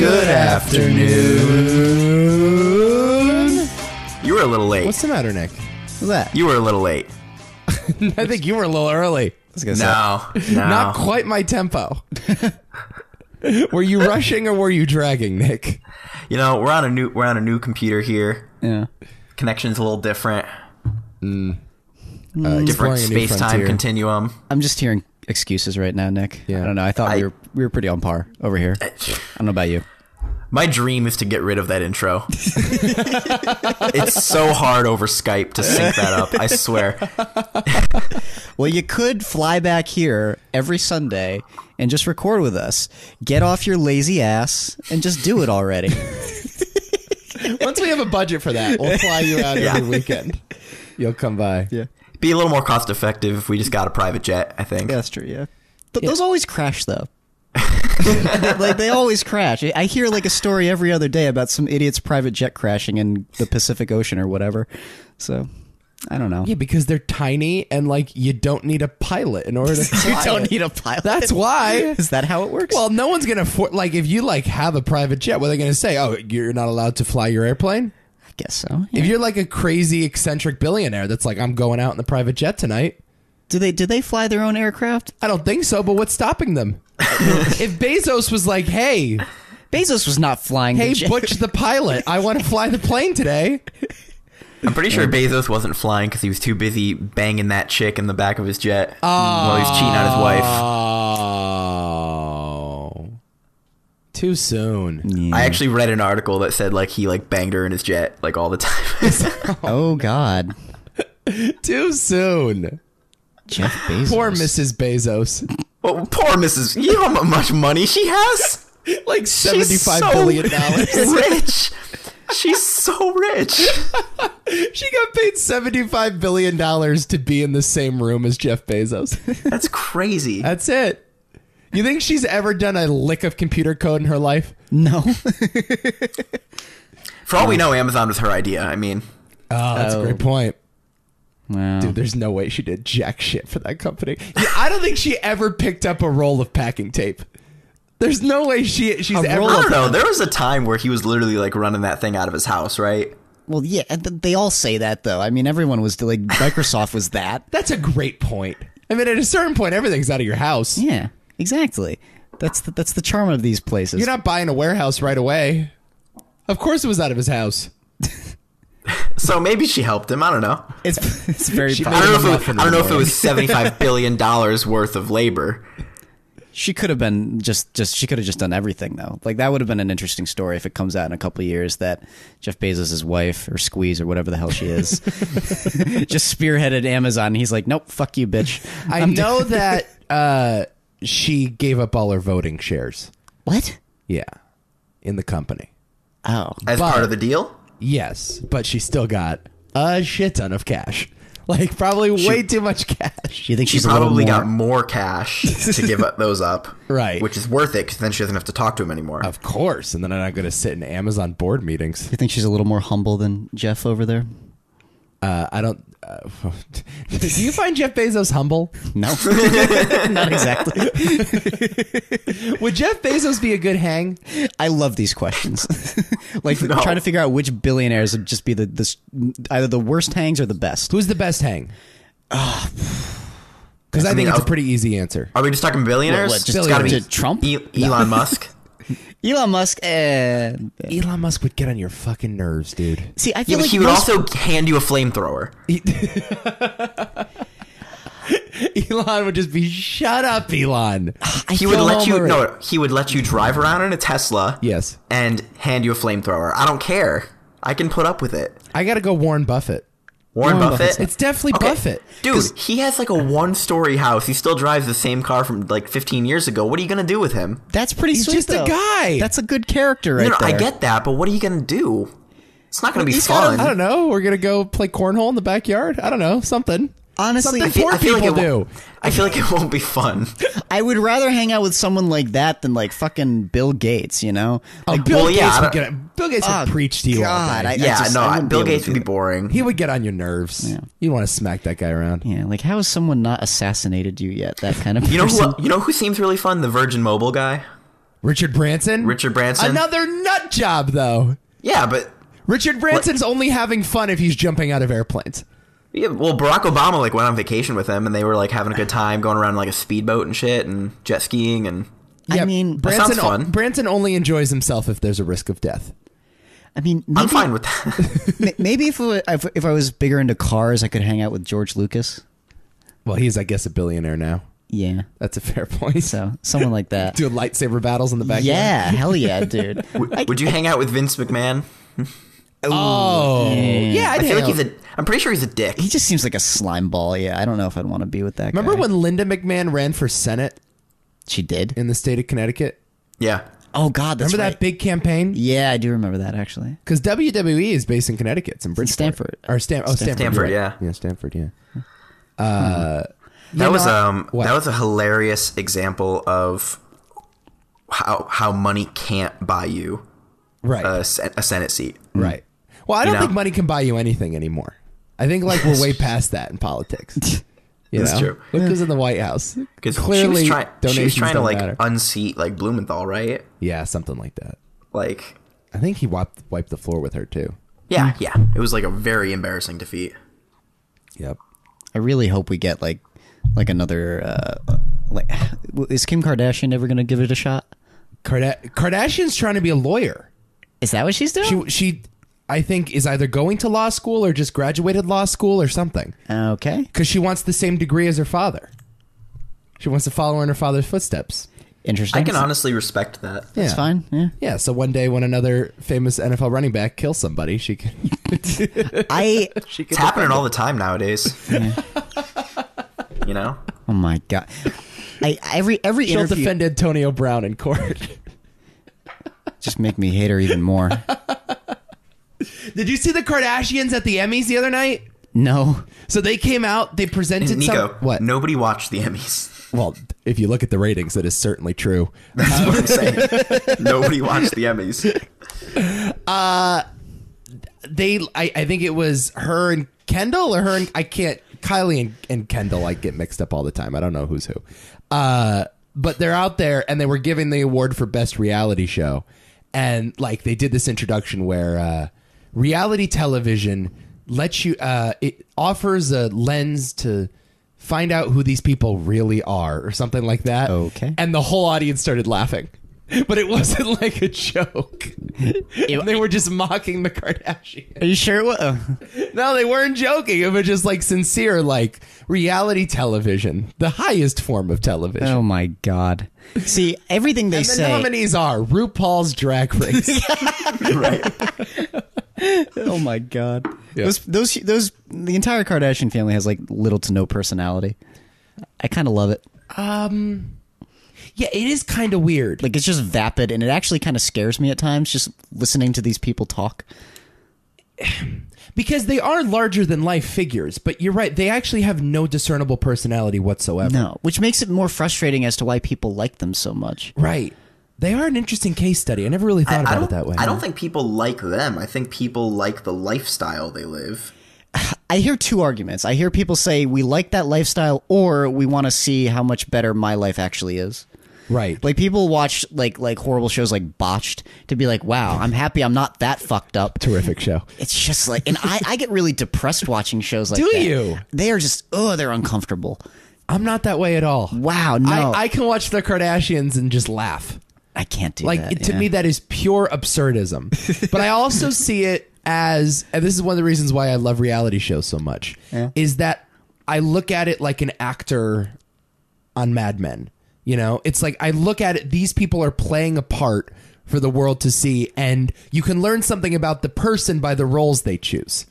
Good afternoon. You were a little late. What's the matter, Nick? What's that? You were a little late. I think you were a little early. No. Not quite my tempo. Were you rushing or were you dragging, Nick? You know, we're on a new computer here. Yeah. Connection's a little different. Exploring Different a new space-time frontier. continuum. I'm just hearing excuses right now, Nick. Yeah. I don't know. I thought we were pretty on par over here. I don't know about you. My dream is to get rid of that intro. It's so hard over Skype to sync that up, I swear. Well, you could fly back here every Sunday and just record with us. Get off your lazy ass and just do it already. Once we have a budget for that, we'll fly you out every weekend. You'll come by. Yeah. Be a little more cost effective if we just got a private jet, I think. Yeah, that's true, yeah. Those always crash, though. Like, they always crash. I hear, like, a story every other day about some idiot's private jet crashing in the Pacific Ocean or whatever. So, I don't know. Yeah, because they're tiny and, like, you don't need a pilot in order to fly You don't it. need a pilot. That's why. Is that how it works? Well, no one's going to... Like, if you, like, have a private jet, what are they going to say? Oh, you're not allowed to fly your airplane? I guess so. Yeah. If you're, like, a crazy, eccentric billionaire that's like, I'm going out in the private jet tonight... Do they fly their own aircraft? I don't think so, but what's stopping them? If Bezos was like, hey, Bezos was not flying the jet. Butch the pilot, I want to fly the plane today. I'm pretty sure Bezos wasn't flying because he was too busy banging that chick in the back of his jet while he was cheating on his wife. Oh. Too soon. Yeah. I actually read an article that said, like, he, like, banged her in his jet, like, all the time. Oh, God. Too soon. Jeff Bezos. Poor Mrs. Bezos. Well, poor Mrs. You know how much money she has? Like She's $75 billion. rich. She's so rich. She got paid $75 billion to be in the same room as Jeff Bezos. That's crazy. That's it. You think she's ever done a lick of computer code in her life? No. For all we know, Amazon was her idea. I mean, Oh, that's a great point. Wow. Dude, there's no way she did jack shit for that company. Yeah, I don't think she ever picked up a roll of packing tape. There's no way she's ever... I don't know. There was a time where he was literally, like, running that thing out of his house, right? Well, yeah, they all say that, though. I mean, everyone was, like, Microsoft was that. That's a great point. I mean, at a certain point, everything's out of your house. Yeah, exactly. That's the charm of these places. You're not buying a warehouse right away. Of course it was out of his house. So maybe she helped him. I don't know. It's very She possible. made I don't know if it was $75 billion worth of labor. She could have been she could have just done everything, though. Like, that would have been an interesting story if it comes out in a couple of years that Jeff Bezos' wife, or Squeeze, or whatever the hell she is, just spearheaded Amazon. And he's like, nope, fuck you, bitch. I know that she gave up all her voting shares. What? Yeah. In the company. Oh. As part of the deal? Yes, but she still got a shit ton of cash. Like, probably way too much cash. You think She she's a little probably more... got more cash to give those up. Right. Which is worth it because then she doesn't have to talk to him anymore. Of course. And then I'm not going to sit in Amazon board meetings. You think she's a little more humble than Jeff over there? I don't... do you find Jeff Bezos humble? No. Not exactly. Would Jeff Bezos be a good hang? I love these questions. Like, trying to figure out which billionaires would just be either the worst hangs or the best. Who's the best hang? Because I think it's a pretty easy answer. Are we just talking billionaires? What, just It's gotta be Trump? Elon Musk. Elon Musk. Elon Musk would get on your fucking nerves, dude. See, I Yeah, feel but like he would also hand you a flamethrower. Elon would just be, shut up, Elon. He would let you drive around in a Tesla. Yes. And hand you a flamethrower. I don't care. I can put up with it. I got to go Warren Buffett. Warren Buffett? It's definitely Buffett. Dude, he has like a one-story house. He still drives the same car from like 15 years ago. What are you going to do with him? That's pretty He's sweet, just though. a guy. That's a good character right No, there. I get that, but what are you going to do? It's not going to be fun. I don't know. We're going to go play cornhole in the backyard. I don't know. Something. Honestly, Something poor people do. I feel like it won't be fun. I would rather hang out with someone like that than like fucking Bill Gates, you know? Like, Bill well, yeah, Gates Bill Gates would preach to you all God, day. Bill Gates would be boring. He would get on your nerves. Yeah. You want to smack that guy around. Yeah, like how has someone not assassinated you yet? That kind of You person. know who seems really fun? The Virgin Mobile guy. Richard Branson? Richard Branson. Another nut job, though. Yeah, but Richard Branson's only having fun if he's jumping out of airplanes. yeah, well, Barack Obama like went on vacation with him, and they were like having a good time going around like a speedboat and shit, and jet skiing, and I mean, that sounds fun. Branson only enjoys himself if there's a risk of death. I mean, maybe, I'm fine with that. maybe if I was bigger into cars, I could hang out with George Lucas. Well, he's, I guess, a billionaire now. Yeah, That's a fair point. so someone like that. Doing lightsaber battles in the backyard. Yeah, hell yeah, dude. Would you hang out with Vince McMahon? Oh. Yeah, I'd I feel hang like out. I'm pretty sure he's a dick. He just seems like a slime ball. Yeah, I don't know if I'd want to be with that Remember guy. when Linda McMahon ran for Senate She did? in the state of Connecticut? Yeah. Oh, God, that's Remember right. that big campaign? Yeah, I do remember that, actually. Because WWE is based in Connecticut. It's in Bridgeport. Stanford. Or Stanford. Stanford, you're right. yeah. Yeah, Stanford, yeah. That was a hilarious example of how money can't buy you Right. a Senate seat. Right. Well, I don't know? think money can buy you anything anymore. I think like we're way past that in politics. You That's know? true. Look who's in the White House. Because Clearly, she was donations trying to don't like matter. unseat like Blumenthal, right? Yeah, something like that. Like, I think he wiped the floor with her too. yeah. It was like a very embarrassing defeat. Yep. I really hope we get, like another... like, is Kim Kardashian ever going to give it a shot? Kardashian's trying to be a lawyer. Is that what she's doing? She I think is either going to law school or just graduated law school or something. Okay. Because she wants the same degree as her father. She wants to follow in her father's footsteps. Interesting. I can honestly respect that. Yeah. That's fine, yeah. Yeah, so one day when another famous NFL running back kills somebody, she can. It's happening all the time nowadays. You know? Oh, my God. Every She'll interview... defend Antonio Brown in court. Just make me hate her even more. Did you see the Kardashians at the Emmys the other night? No. So they came out, they presented Nico, what? nobody watched the Emmys. Well, if you look at the ratings, that is certainly true. That's what I'm saying. Nobody watched the Emmys. I think it was her and Kendall or her and Kylie and Kendall. I get mixed up all the time. I don't know who's who. But they're out there and they were giving the award for best reality show. And like they did this introduction where reality television lets you, it offers a lens to find out who these people really are or something like that. Okay. And the whole audience started laughing. But it wasn't like a joke. They were just mocking the Kardashians. Are you sure? No, they weren't joking. It was just like sincere, like reality television, the highest form of television. Oh, my God. See, everything they And the say... nominees are RuPaul's Drag Race. Right. Oh, my God. Yeah. Those, the entire Kardashian family has, like, little to no personality. I kind of love it. Yeah, it is kind of weird. Like, it's just vapid, and it actually kind of scares me at times, just listening to these people talk. Because they are larger than life figures, but you're right, they actually have no discernible personality whatsoever. No, which makes it more frustrating as to why people like them so much. Right. They are an interesting case study. I never really thought about it that way. I don't think people like them. I think people like the lifestyle they live. I hear two arguments. I hear people say, we like that lifestyle, or we want to see how much better my life actually is. Right. Like, people watch like horrible shows like Botched to be like, wow, I'm happy I'm not that fucked up. Terrific show. It's just like, and I get really depressed watching shows like Do that. you? They are just, they're uncomfortable. I'm not that way at all. Wow, no. I can watch the Kardashians and just laugh. I can't do Like, that. to me, that is pure absurdism. But I also see it as, and this is one of the reasons why I love reality shows so much, is that I look at it like an actor on Mad Men. You know, it's like I look at it, these people are playing a part for the world to see, and you can learn something about the person by the roles they choose.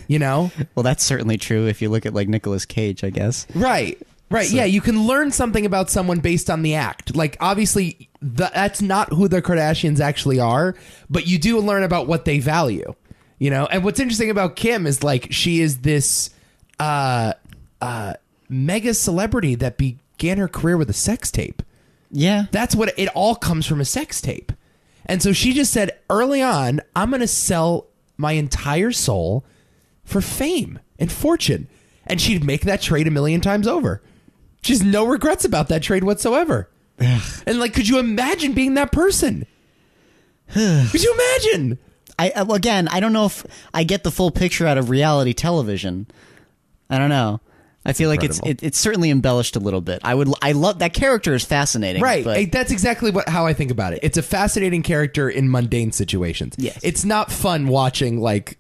You know? Well, that's certainly true if you look at like Nicolas Cage, I guess. Right. Right. Yeah, you can learn something about someone based on the act. Like, obviously, that's not who the Kardashians actually are, but you do learn about what they value. You know? And what's interesting about Kim is, like, she is this mega celebrity that began her career with a sex tape. Yeah. That's what it all comes from, a sex tape. And so she just said early on, I'm going to sell my entire soul for fame and fortune. And she'd make that trade 1 million times over. She has no regrets about that trade whatsoever. And like, could you imagine being that person? Could you imagine? Again, I don't know if I get the full picture out of reality television. I don't know. I feel like it's certainly embellished a little bit. I love that character is fascinating. Right. But That's exactly how I think about it. It's a fascinating character in mundane situations. Yes. It's not fun watching like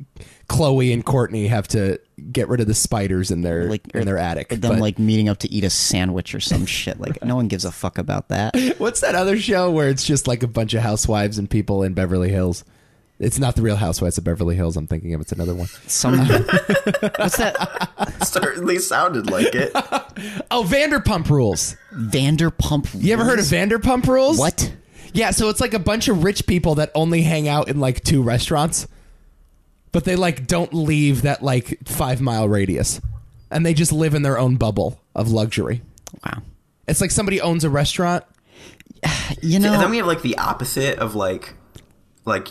Chloe and Courtney have to get rid of the spiders in their attic. them like meeting up to eat a sandwich or some shit. Like no one gives a fuck about that. What's that other show where it's just like a bunch of housewives and people in Beverly Hills? It's not the Real Housewives of Beverly Hills. I'm thinking of it's another one. What's that? Certainly sounded like it. Oh, Vanderpump Rules. Vanderpump Rules? You ever heard of Vanderpump Rules? What? Yeah, so it's like a bunch of rich people that only hang out in like 2 restaurants, but they like don't leave that like 5-mile radius, and they just live in their own bubble of luxury. Wow. It's like somebody owns a restaurant. You know, And then we have like the opposite of like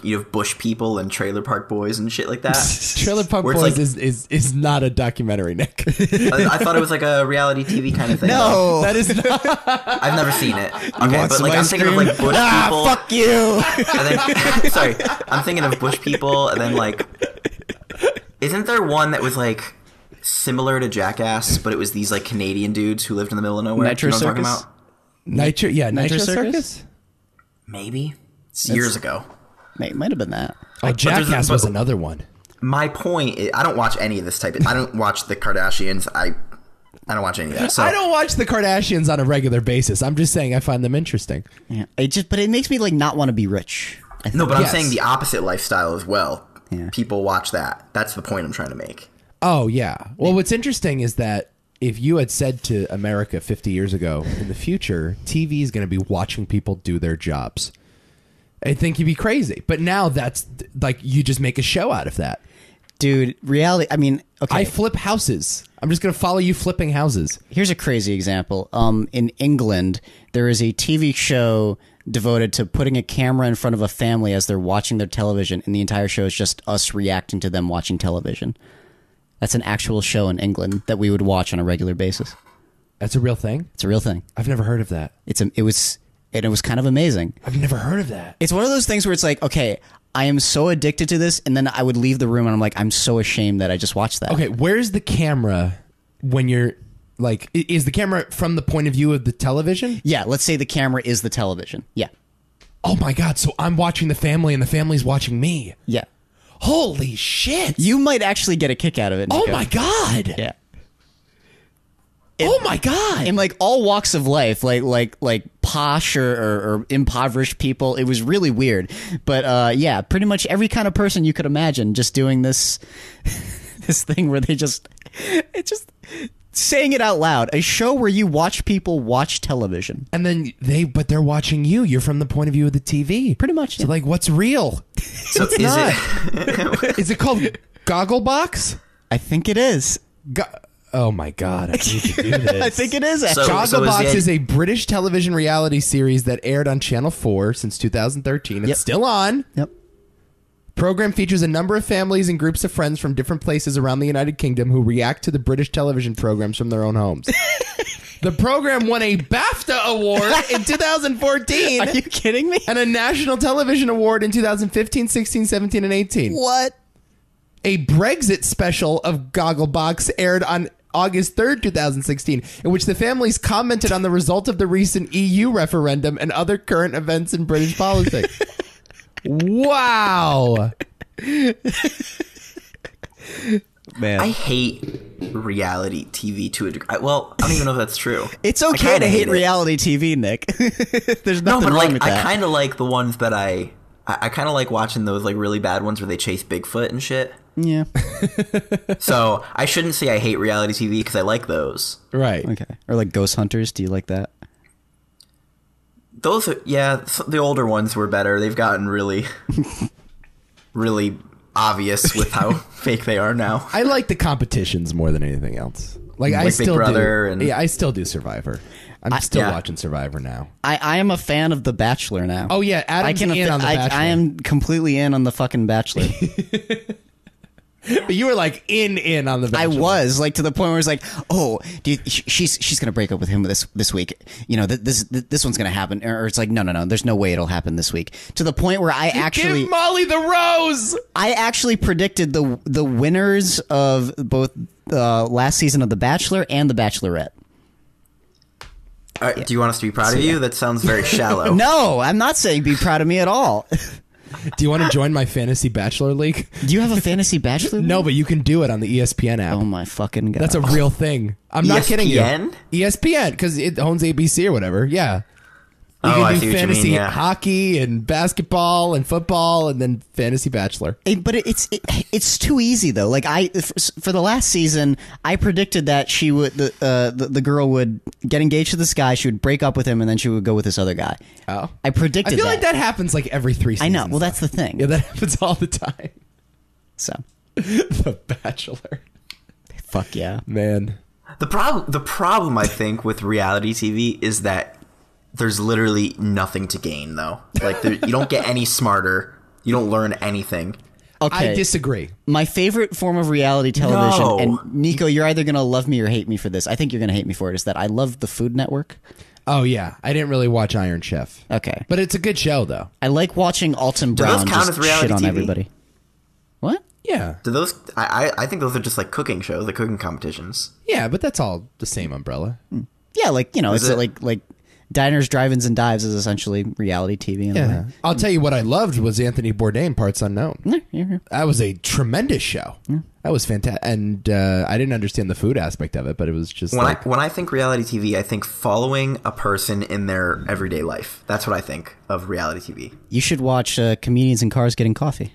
you have bush people and trailer park boys and shit like that. Trailer Park Where Boys it's is not a documentary, Nick. I thought it was like a reality TV kind of thing. no. That is not. I've never seen it. Okay, want but some like I'm ice thinking of cream? like bush people. Fuck you. And then, sorry, I'm thinking of bush people, and then like, isn't there one that was like similar to Jackass, but it was these like Canadian dudes who lived in the middle of nowhere? Nitro You know what I'm talking Circus? about? Nitro Circus? Circus? Maybe it's years ago. Might have been that. Oh, Jackass but- was another one. My point is, I don't watch any of this type of. I don't watch the Kardashians. I don't watch any of that. So I don't watch the Kardashians on a regular basis. I'm just saying I find them interesting. Yeah. But it makes me like not want to be rich. I think. No, but Yes. I'm saying the opposite lifestyle as well. Yeah. People watch that. That's the point I'm trying to make. Oh, yeah. Well, what's interesting is that if you had said to America 50 years ago, in the future, TV is going to be watching people do their jobs, I think you'd be crazy. But now that's like you just make a show out of that. Dude, reality. I mean, okay. I flip houses. I'm just going to follow you flipping houses. Here's a crazy example. In England, there is a TV show devoted to putting a camera in front of a family as they're watching their television, and the entire show is just us reacting to them watching television. That's an actual show in England that we would watch on a regular basis. That's a real thing? It's a real thing. I've never heard of that. It was kind of amazing. I've never heard of that. It's one of those things where it's like, okay, I am so addicted to this, and then I would leave the room and I'm like, I'm so ashamed that I just watched that. Okay, where's the camera when you're like, is the camera from the point of view of the television? Yeah, let's say the camera is the television. Yeah. Oh my God, so I'm watching the family and the family's watching me. Yeah. Holy shit. You might actually get a kick out of it, Nico. Oh my God. Yeah. Oh my God. In like all walks of life, like posh or impoverished people, it was really weird. But yeah, pretty much every kind of person you could imagine just doing this this thing where it's just saying it out loud. A show where you watch people watch television. And then they're watching you. You're from the point of view of the TV. Pretty much. So Yeah. like, what's real? So It's not. Is it called Gogglebox? I think it is. Oh my God, I need to do this. I think it is. So- Gogglebox is is a British television reality series that aired on Channel 4 since 2013. It's Yep. still on. Yep. Program features a number of families and groups of friends from different places around the United Kingdom who react to the British television programs from their own homes. The program won a BAFTA award in 2014 Are you kidding me? and a National Television Award in 2015, 16, 17, and 18. What? A Brexit special of Gogglebox aired on August 3rd, 2016, in which the families commented on the result of the recent EU referendum and other current events in British politics. Wow. Man. I hate reality TV to a degree. Well, I don't even know if that's true. It's I okay kinda to hate it. reality TV, Nick. There's No, nothing but wrong like with I that. kind of like the ones that I kind of like watching those like really bad ones where they chase Bigfoot and shit. Yeah. So I shouldn't say I hate reality TV because I like those. Right. Okay. Or like Ghost Hunters. Do you like that? Those, the older ones were better. They've gotten really, really obvious with how fake they are now. I like the competitions more than anything else. Like I Big still Brother do. and- Yeah, I still do Survivor. I'm still yeah. watching Survivor now. I am a fan of The Bachelor now. Oh yeah, Adam's in on The Bachelor. I am completely in on the fucking Bachelor. But you were like in on the Bachelor. I was like to the point where it's like, oh, dude, she's gonna break up with him this week. You know, this one's gonna happen, or it's like, no, there's no way it'll happen this week. To the point where I actually give Molly the rose. I actually predicted the winners of both last season of The Bachelor and The Bachelorette. All right, do you want us to be proud of you? That sounds very shallow. No, I'm not saying be proud of me at all. Do you want to join my fantasy Bachelor League? Do you have a fantasy Bachelor League? No, but you can do it on the ESPN app. Oh my fucking god. That's a real thing. I'm not kidding you. ESPN, because it owns ABC or whatever. Yeah. You I can see do what you fantasy mean, yeah. hockey and basketball and football and then fantasy Bachelor. But it's too easy though. Like for the last season, I predicted that she would the girl would get engaged to this guy, she would break up with him, and then she would go with this other guy. Oh, I predicted. I feel like that happens like every 3 seasons. I know. Well, that's the thing. Yeah, that happens all the time. So, The Bachelor. fuck yeah, man. The problem I think with reality TV is that there's literally nothing to gain, though. Like, you don't get any smarter. You don't learn anything. Okay. I disagree. My favorite form of reality television, No. and Nico, you're either gonna love me or hate me for this. I think you're gonna hate me for it. Is that I love the Food Network. Oh, yeah. I didn't really watch Iron Chef. Okay, But it's a good show, though. I like watching Alton Brown those count just as reality shit on TV? everybody. What? Yeah. Do those? I think those are just like cooking shows, like cooking competitions. Yeah, but that's all the same umbrella. Yeah, like, you know, Is it's it? like diners, drive-ins, and dives is essentially reality TV. In a Yeah. way. I'll tell you what I loved was Anthony Bourdain, Parts Unknown. Yeah. That was a tremendous show. That was fantastic. And I didn't understand the food aspect of it, but it was just When I think reality TV, I think following a person in their everyday life. That's what I think of reality TV. You should watch comedians in cars getting coffee.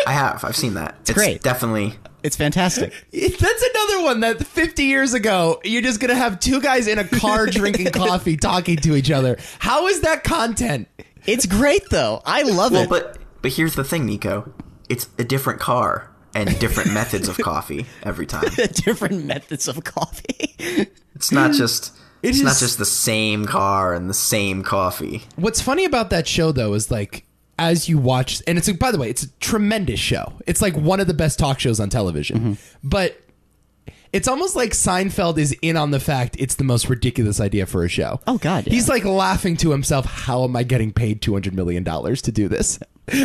I've seen that. It's great. Definitely. It's fantastic. That's another one that 50 years ago, you're just going to have two guys in a car drinking coffee talking to each other. How is that content? It's great though. I love it. But here's the thing, Nico. It's a different car and different methods of coffee every time. Different methods of coffee. It's not just It not is- just the same car and the same coffee. What's funny about that show, though, is like, as you watch, and it's, by the way, it's a tremendous show. It's like one of the best talk shows on television. But it's almost like Seinfeld is in on the fact it's the most ridiculous idea for a show. Oh, God, yeah. He's like laughing to himself, how am I getting paid $200 million to do this?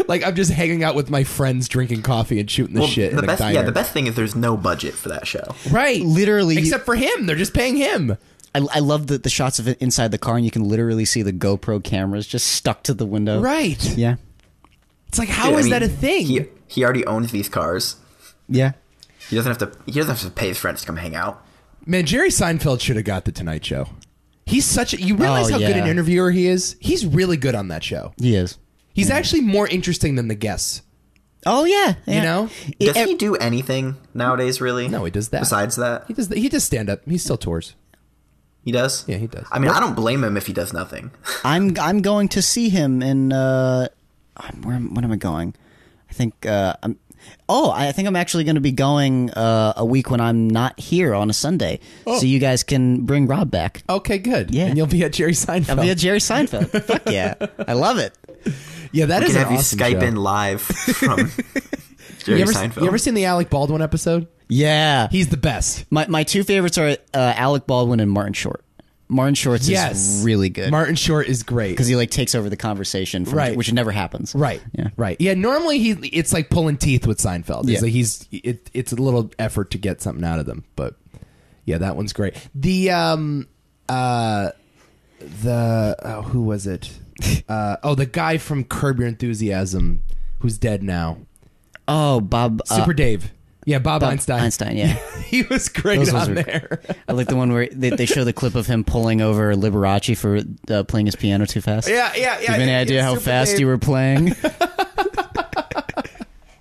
Like, I'm just hanging out with my friends drinking coffee and shooting the shit in a diner. The best thing is there's no budget for that show. Right. Literally. Except for him. They're just paying him. I love the shots of it inside the car, and you can literally see the GoPro cameras just stuck to the window. Right. Yeah. It's like, how Dude, is I mean, that a thing? He already owns these cars. Yeah. He doesn't have to pay his friends to come hang out. Man, Jerry Seinfeld should have got the Tonight Show. He's such a... You realize Oh, how good yeah. an interviewer he is? He's really good on that show. He is. He's actually more interesting than the guests. Oh yeah. You know? Does he do anything nowadays, really? No, he does that. Besides that? He does stand-up. He still tours. He does? Yeah, he does. I mean, I don't blame him if he does nothing. I'm going to see him in when am I going? I think I think I'm actually going to be going a week when I'm not here on a Sunday, so you guys can bring Rob back. Okay, good. Yeah. And you'll be at Jerry Seinfeld. I'll be at Jerry Seinfeld. Fuck yeah, I love it. Yeah, that We is can an have awesome you Skype show. in live from Jerry Seinfeld. You ever seen the Alec Baldwin episode? Yeah, He's the best. my two favorites are Alec Baldwin and Martin Short. Martin Short is really good. Martin Short is great. Because he like takes over the conversation, Right. which never happens. Right. Yeah. Right. Yeah. Normally it's like pulling teeth with Seinfeld. Yeah. It's a little effort to get something out of them, but yeah, that one's great. The who was it? The guy from Curb Your Enthusiasm, who's dead now. Oh, Bob. Super Dave. Yeah, Bob Einstein. Einstein, yeah. He was great Those ones on were- there. I like the one where they show the clip of him pulling over Liberace for playing his piano too fast. Yeah. Do you have any idea how fast you were playing?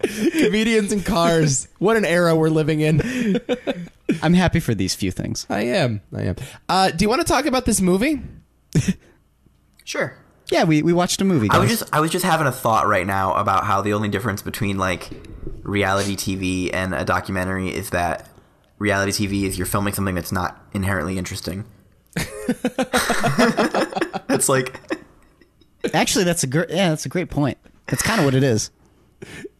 Comedians in cars. What an era we're living in. I'm happy for these few things. I am. Do you want to talk about this movie? Sure. Yeah, we watched a movie, guys. I was just having a thought right now about how the only difference between like reality TV and a documentary is that reality TV is you're filming something that's not inherently interesting. It's like Actually, that's a great point. That's kind of what it is.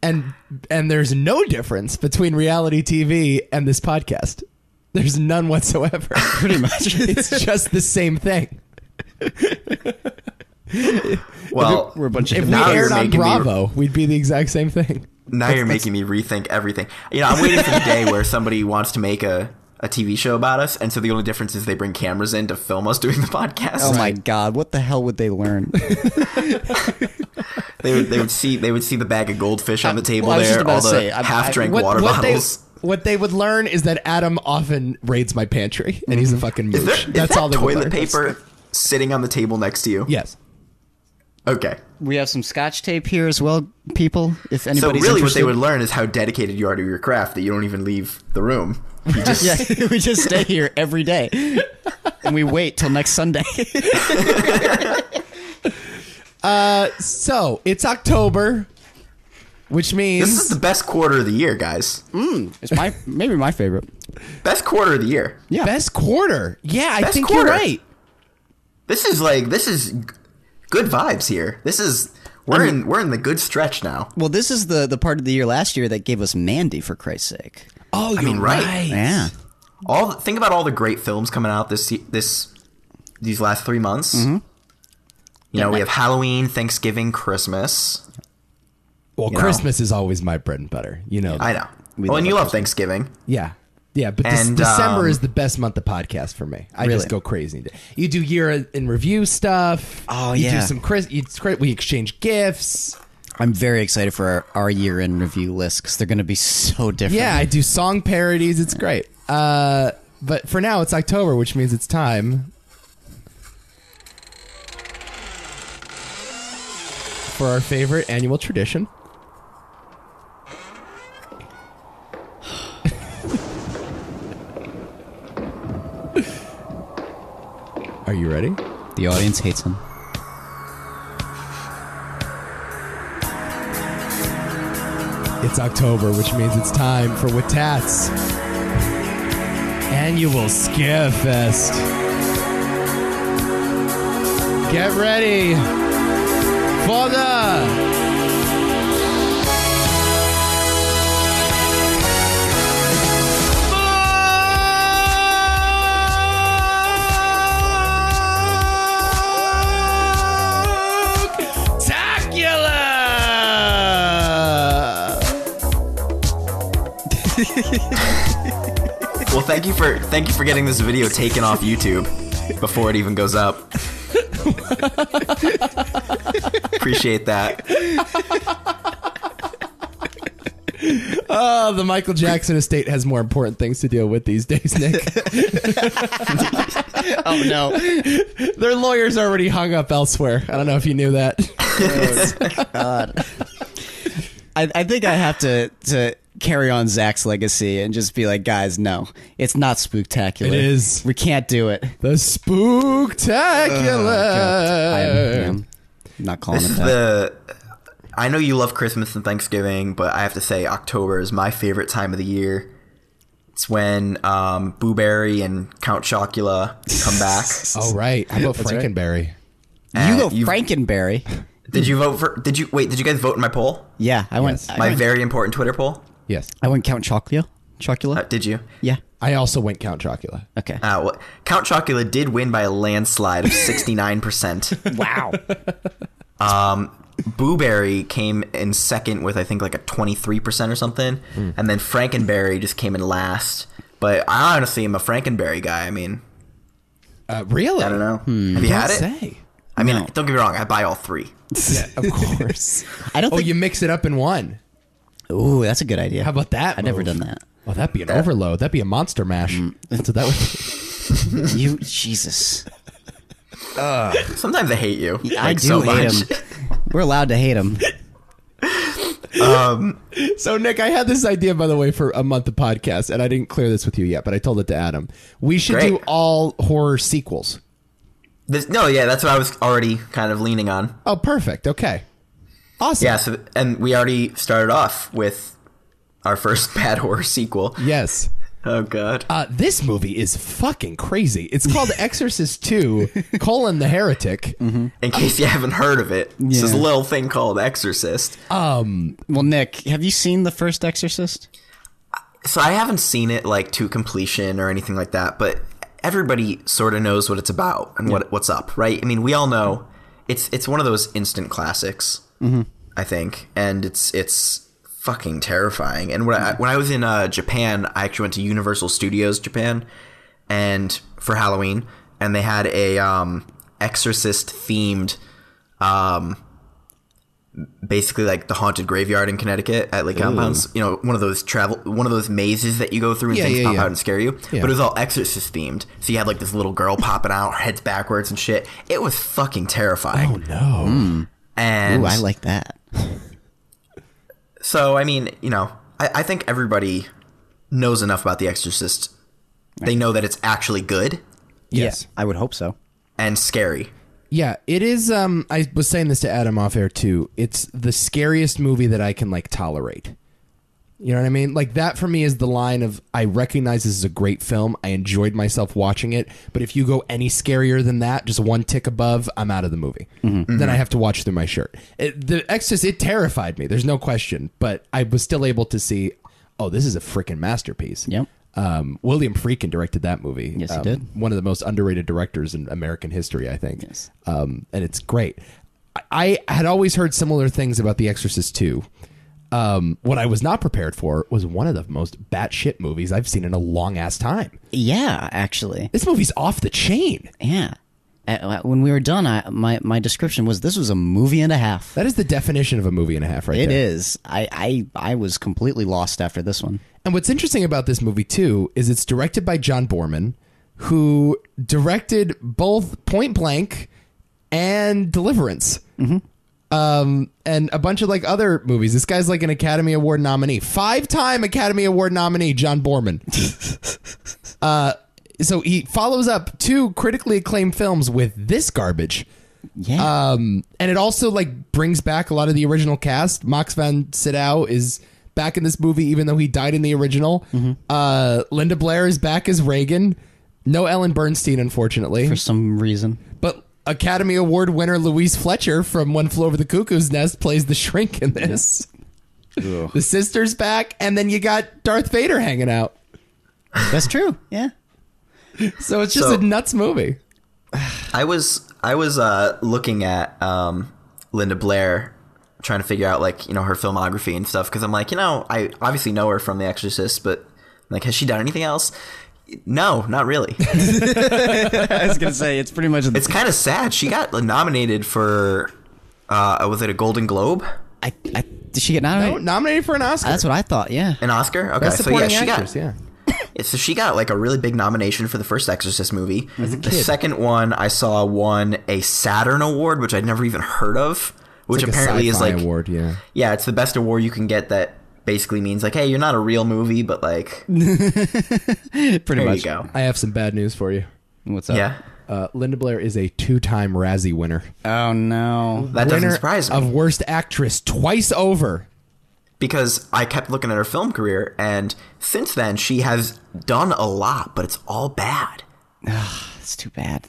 And there's no difference between reality TV and this podcast. There's none whatsoever. Pretty much. It's just the same thing. Well, We're a bunch of If we Now you're aired on making me- Bravo, we'd be the exact same thing. now you're making me rethink everything. You know, I'm waiting for the day where somebody wants to make a TV show about us, and so the only difference is they bring cameras in to film us doing the podcast. Oh my God, what the hell would they learn? They would see the bag of goldfish on the table well, I was just there, about all to the say, half-drank water bottles. What they would learn is that Adam often raids my pantry, and he's a fucking Is mooch. there, That's is that all they would toilet learn. paper sitting on the table next to you? Yes. Okay. We have some Scotch tape here as well, people. If So anybody's really, what interested. they would learn is how dedicated you are to your craft. That you don't even leave the room. You just Yeah, we just stay here every day, and we wait till next Sunday. So it's October, which means This is the best quarter of the year, guys. It's maybe my favorite. Best quarter of the year. Yeah, best quarter. Yeah, I Best think quarter. you're right. This is good vibes here. We're in the good stretch now. Well, this is the part of the year last year that gave us Mandy, for Christ's sake. Oh, you're mean, right. right. Yeah. Think about all the great films coming out these last 3 months. Mm-hmm. You know, we have Halloween, Thanksgiving, Christmas. Well, You know. Christmas is always my bread and butter. You know. I know. We Well, and love you love Thanksgiving. Yeah. Yeah, but And, December is the best month of podcast for me. I just Really? go crazy. You do year in review stuff. Oh, you yeah. do some it's great. We exchange gifts. I'm very excited for our year-end review list because they're going to be so different. Yeah, I do song parodies. It's great. But for now, it's October, which means it's time for our favorite annual tradition. Are you ready? The audience hates him. It's October, which means it's time for WiTaT's annual Scare Fest. Get ready for the Spooktacular! Well, thank you for getting this video taken off YouTube before it even goes up. Appreciate that. Oh, the Michael Jackson estate has more important things to deal with these days, Nick. Oh, no. Their lawyers already hung up elsewhere. I don't know if you knew that. God. I think I have to carry on Zach's legacy and just be like, guys, no, it's not Spooktacular. It is. We can't do it. The Spooktacular. I'm not calling This it is that. I know you love Christmas and Thanksgiving, but I have to say October is my favorite time of the year. It's when Boo Berry and Count Chocula come back. Oh, right. How about right. Frankenberry? You go you- Frankenberry. Did you vote for? Did you guys vote in my poll? Yeah, I went. Yes. My very important Twitter poll. Yes. I went Count Chocula. Chocula. Did you? Yeah. I also went Count Chocula. Okay. Well, Count Chocula did win by a landslide of 69%. Wow. Boo Berry came in second with I think like a 23% or something, and then Frankenberry just came in last. But I honestly am a Frankenberry guy. I mean, Really? I don't know. Have you had it? Say. I mean, No. don't get me wrong. I buy all three. Yeah, of course. I don't Oh, think. you mix it up in one. Ooh, that's a good idea. How about that? I've never move? done that. Oh, that'd be an overload. That'd be a monster mash. That's what that would be. You, Jesus. Sometimes I hate you. I like, do so hate much. him. We're allowed to hate him. So, Nick, I had this idea, by the way, for a month of podcast, and I didn't clear this with you yet, but I told it to Adam. We should Great. do all horror sequels. Yeah, that's what I was already kind of leaning on. Oh, perfect. Okay. Awesome. Yeah, and we already started off with our first bad horror sequel. Yes. Oh God. This movie is fucking crazy. It's called Exorcist II: The Heretic. In case you haven't heard of it, it's this little thing called Exorcist. Well, Nick, have you seen the first Exorcist? So I haven't seen it like to completion or anything like that, but everybody sort of knows what it's about and what's up, right? I mean, we all know it's one of those instant classics, I think, and it's fucking terrifying. And when I was in Japan, I actually went to Universal Studios Japan, and for Halloween, and they had a Exorcist themed, basically like the haunted graveyard in Connecticut at like compounds. You know, one of those mazes that you go through and things pop out and scare you. Yeah. But it was all Exorcist themed, so you had like this little girl popping out, her head's backwards and shit. It was fucking terrifying. Oh no! And I like that. So, I mean, you know, I think everybody knows enough about The Exorcist. They know that it's actually good. Yes. Yeah, I would hope so. And scary. Yeah, it is. I was saying this to Adam off air, too. It's the scariest movie that I can, like, tolerate. You know what I mean? Like, that for me is the line of, I recognize this is a great film. I enjoyed myself watching it. But if you go any scarier than that, just one tick above, I'm out of the movie. Then I have to watch through my shirt. The Exorcist, it terrified me. There's no question. But I was still able to see, oh, this is a freaking masterpiece. Yep. William Friedkin directed that movie. Yes, he did. One of the most underrated directors in American history, I think. Yes. And it's great. I had always heard similar things about The Exorcist II. What I was not prepared for was one of the most batshit movies I've seen in a long ass time. Yeah, actually. This movie's off the chain. Yeah. When we were done, my description was this was a movie and a half. That is the definition of a movie and a half, right there. It is. I was completely lost after this one. And what's interesting about this movie, too, is it's directed by John Boorman, who directed both Point Blank and Deliverance. And a bunch of like other movies. This guy's like an Academy Award nominee, 5-time Academy Award nominee, John Boorman. So he follows up 2 critically acclaimed films with this garbage. Yeah. And it also like brings back a lot of the original cast. Max von Sydow is back in this movie, even though he died in the original. Linda Blair is back as Reagan. No Ellen Bernstein, unfortunately, for some reason. But Academy Award winner Louise Fletcher from One Flew Over the Cuckoo's Nest plays the shrink in this. The sister's back, and then you got Darth Vader hanging out. That's true. Yeah. So it's just a nuts movie. I was looking at Linda Blair, trying to figure out like, you know, her filmography and stuff, because I'm like, you know, I obviously know her from The Exorcist, but like, has she done anything else? No, not really. I was gonna say it's pretty much. It's kind of sad. She got nominated for, was it a Golden Globe? Did she get nominated? No, nominated for an Oscar. That's what I thought. Yeah, an Oscar. Okay, Best so yeah, supporting actress, so she got like a really big nomination for the first Exorcist movie. The second one I saw won a Saturn Award, which I'd never even heard of. Which like apparently is like award, yeah, it's the best award you can get that basically means like, hey, you're not a real movie, but like pretty much. You go. I have some bad news for you. What's up? Yeah. Linda Blair is a 2-time Razzie winner. Oh no, that doesn't surprise me. Of Worst Actress twice over. Because I kept looking at her film career, and since then she has done a lot, but it's all bad. It's too bad.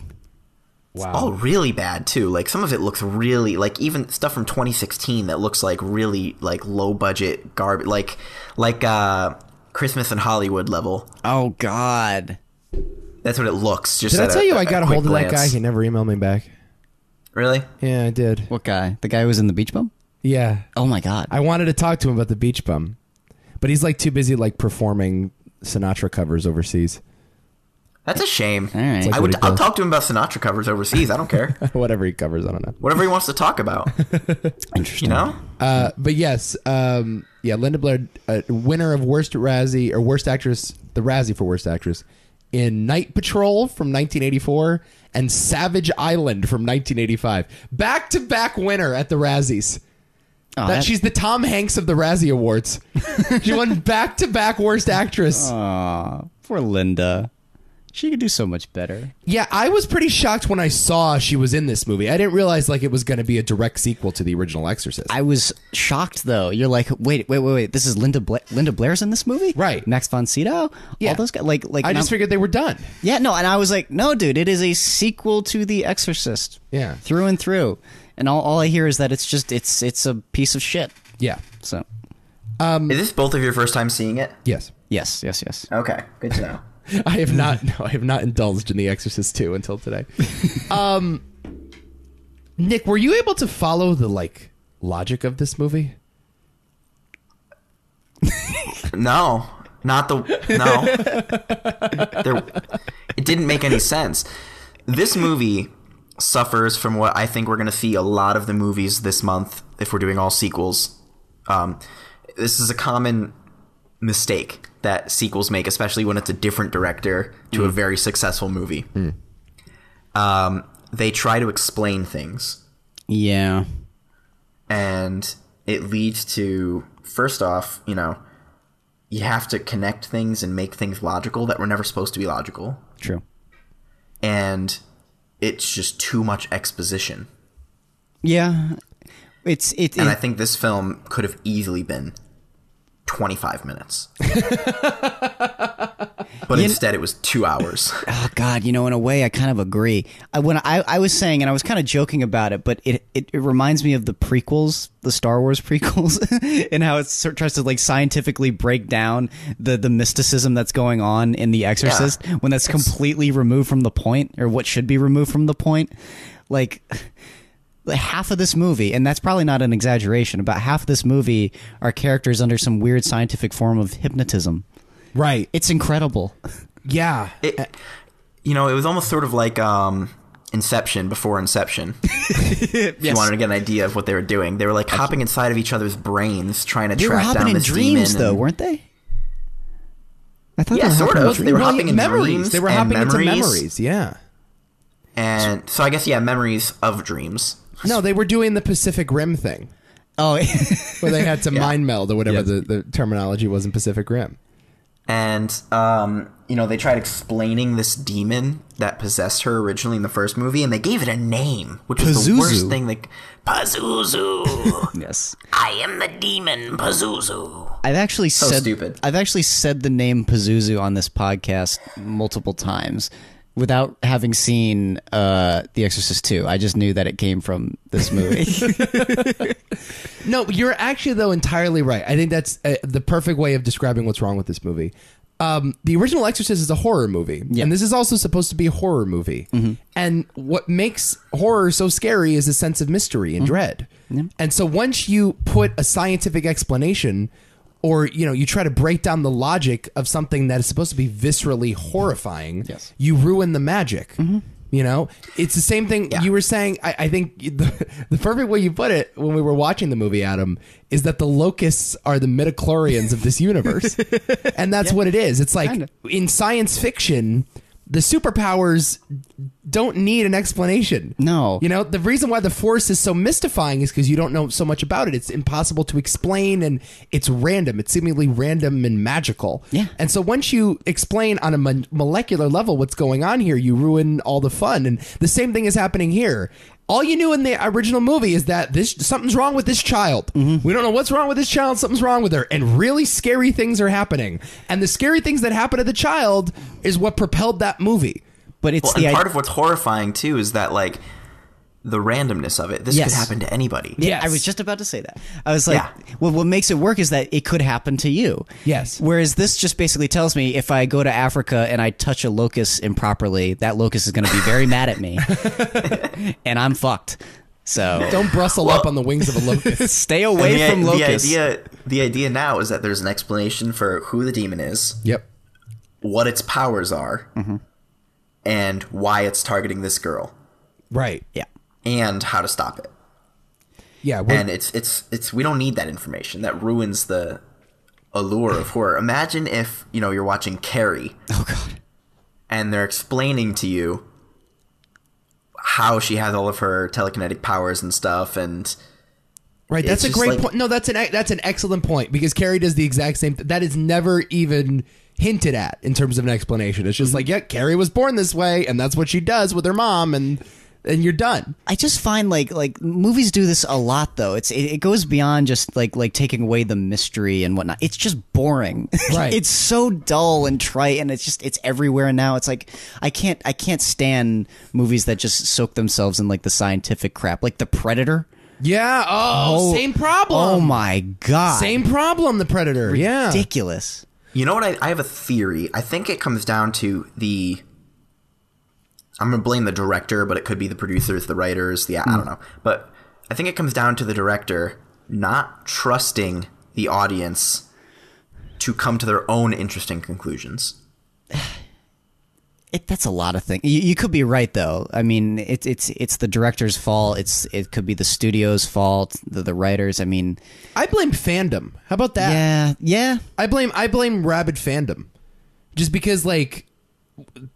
Wow. It's all really bad too. Like some of it looks really like even stuff from 2016 that looks like really like low budget garbage, like Christmas in Hollywood level. Oh God, that's what it looks. Just did I tell you I got a hold of that guy? He never emailed me back. Really? Yeah, I did. What guy? The guy who was in the Beach Bum? Yeah. Oh my God. I wanted to talk to him about the Beach Bum, but he's like too busy like performing Sinatra covers overseas. That's a shame. All right. Like I'll talk to him about Sinatra covers overseas. I don't care. Whatever he covers, I don't know. Whatever he wants to talk about. Interesting. You know? But yes, Linda Blair, winner of Worst Razzie or Worst Actress, the Razzie for Worst Actress in Night Patrol from 1984 and Savage Island from 1985. Back-to-back winner at the Razzies. She's the Tom Hanks of the Razzie Awards. She won back-to-back Worst Actress. Aw, poor Linda. She could do so much better. Yeah, I was pretty shocked when I saw she was in this movie. I didn't realize like it was going to be a direct sequel to the original Exorcist. I was shocked though. You're like, wait. This is Linda Blair's in this movie, right? Max von Sydow, yeah. All those guys. Like I just figured they were done. Yeah, no, and I was like, no, dude, it is a sequel to The Exorcist. Yeah, through and through. And all I hear is that it's a piece of shit. Yeah. So, is this both of your first time seeing it? Yes. Yes. Okay, good to know. I have not. No, I have not indulged in The Exorcist II until today. Nick, were you able to follow the logic of this movie? No. It didn't make any sense. This movie suffers from what I think we're going to see a lot of the movies this month if we're doing all sequels. This is a common mistake that sequels make, especially when it's a different director to a very successful movie. They try to explain things. Yeah. And it leads to, first off, you have to connect things and make things logical that were never supposed to be logical. True. And it's just too much exposition. Yeah. And I think this film could have easily been 25 minutes. But instead it was 2 hours. Oh God, in a way I kind of agree. When I was saying, and I was kind of joking about it, but it reminds me of the prequels, the Star Wars prequels, and how it tries to scientifically break down the mysticism that's going on in The Exorcist when that's completely removed from the point, or what should be removed from the point. Half of this movie, and that's probably not an exaggeration, about half of this movie are characters under some weird scientific form of hypnotism. Right. It's incredible. Yeah. It was almost sort of like Inception before Inception. If you wanted to get an idea of what they were doing. They were hopping inside of each other's brains trying to track down this demon. They were hopping in dreams, though, weren't they? I thought they were sort of. They were hopping in memories. Dreams. They were hopping into memories, yeah. And so I guess, memories of dreams. No, they were doing the Pacific Rim thing. Oh, where they had to mind meld or whatever the terminology was in Pacific Rim. And, they tried explaining this demon that possessed her originally in the first movie, and they gave it a name, which was the worst thing. Pazuzu. Yes. I am the demon, Pazuzu. I've actually stupid. I've actually said the name Pazuzu on this podcast multiple times without having seen The Exorcist II. I just knew that it came from this movie. No, you're actually, though, entirely right. I think that's the perfect way of describing what's wrong with this movie. The original Exorcist is a horror movie, and this is also supposed to be a horror movie. And what makes horror so scary is a sense of mystery and dread. And so once you put a scientific explanation, or you try to break down the logic of something that is supposed to be viscerally horrifying, you ruin the magic. It's the same thing you were saying. I think the perfect way you put it when we were watching the movie, Adam, is that the locusts are the midichlorians of this universe. And that's what it is. It's like in science fiction, the superpowers don't need an explanation. No. The reason why the Force is so mystifying is because you don't know so much about it. It's impossible to explain, and it's random. It's seemingly random and magical. Yeah. And so once you explain on a molecular level what's going on here, you ruin all the fun. And the same thing is happening here. All you knew in the original movie is that something's wrong with this child. We don't know what's wrong with this child. Something's wrong with her. And really scary things are happening. And the scary things that happen to the child is what propelled that movie. But it's part of what's horrifying, too, is that, the randomness of it. This could happen to anybody. Yeah, I was just about to say that. I was like, well, what makes it work is that it could happen to you. Yes. Whereas this just basically tells me if I go to Africa and I touch a locust improperly, that locust is going to be very mad at me. And I'm fucked. So don't bristle up on the wings of a locust. Stay away from locusts. The idea now is that there's an explanation for who the demon is. Yep. What its powers are. And why it's targeting this girl. Right. Yeah. And how to stop it. Yeah, and it's we don't need that information. That ruins the allure of horror. Imagine if you're watching Carrie. Oh God. And they're explaining to you how she has all of her telekinetic powers and stuff, and right. That's a great point. No, that's an excellent point, because Carrie does the exact same. That is never even hinted at in terms of an explanation. It's just like, yeah, Carrie was born this way, and that's what she does with her mom, and you're done. I just find like movies do this a lot though. It goes beyond just like taking away the mystery and whatnot. It's just boring. Right. It's so dull and trite, and it's everywhere now. It's like I can't stand movies that just soak themselves in like the scientific crap, like The Predator. Yeah. Oh, same problem. Oh my god. Same problem. The Predator. Yeah. Ridiculous. You know what? I have a theory. I think it comes down to I'm going to blame the director, but it could be the producers, the writers, I don't know. But I think it comes down to the director not trusting the audience to come to their own interesting conclusions. That's a lot of things. You could be right though. I mean, it's the director's fault. It could be the studio's fault. The writers. I mean, I blame fandom. How about that? Yeah. I blame rabid fandom, just because like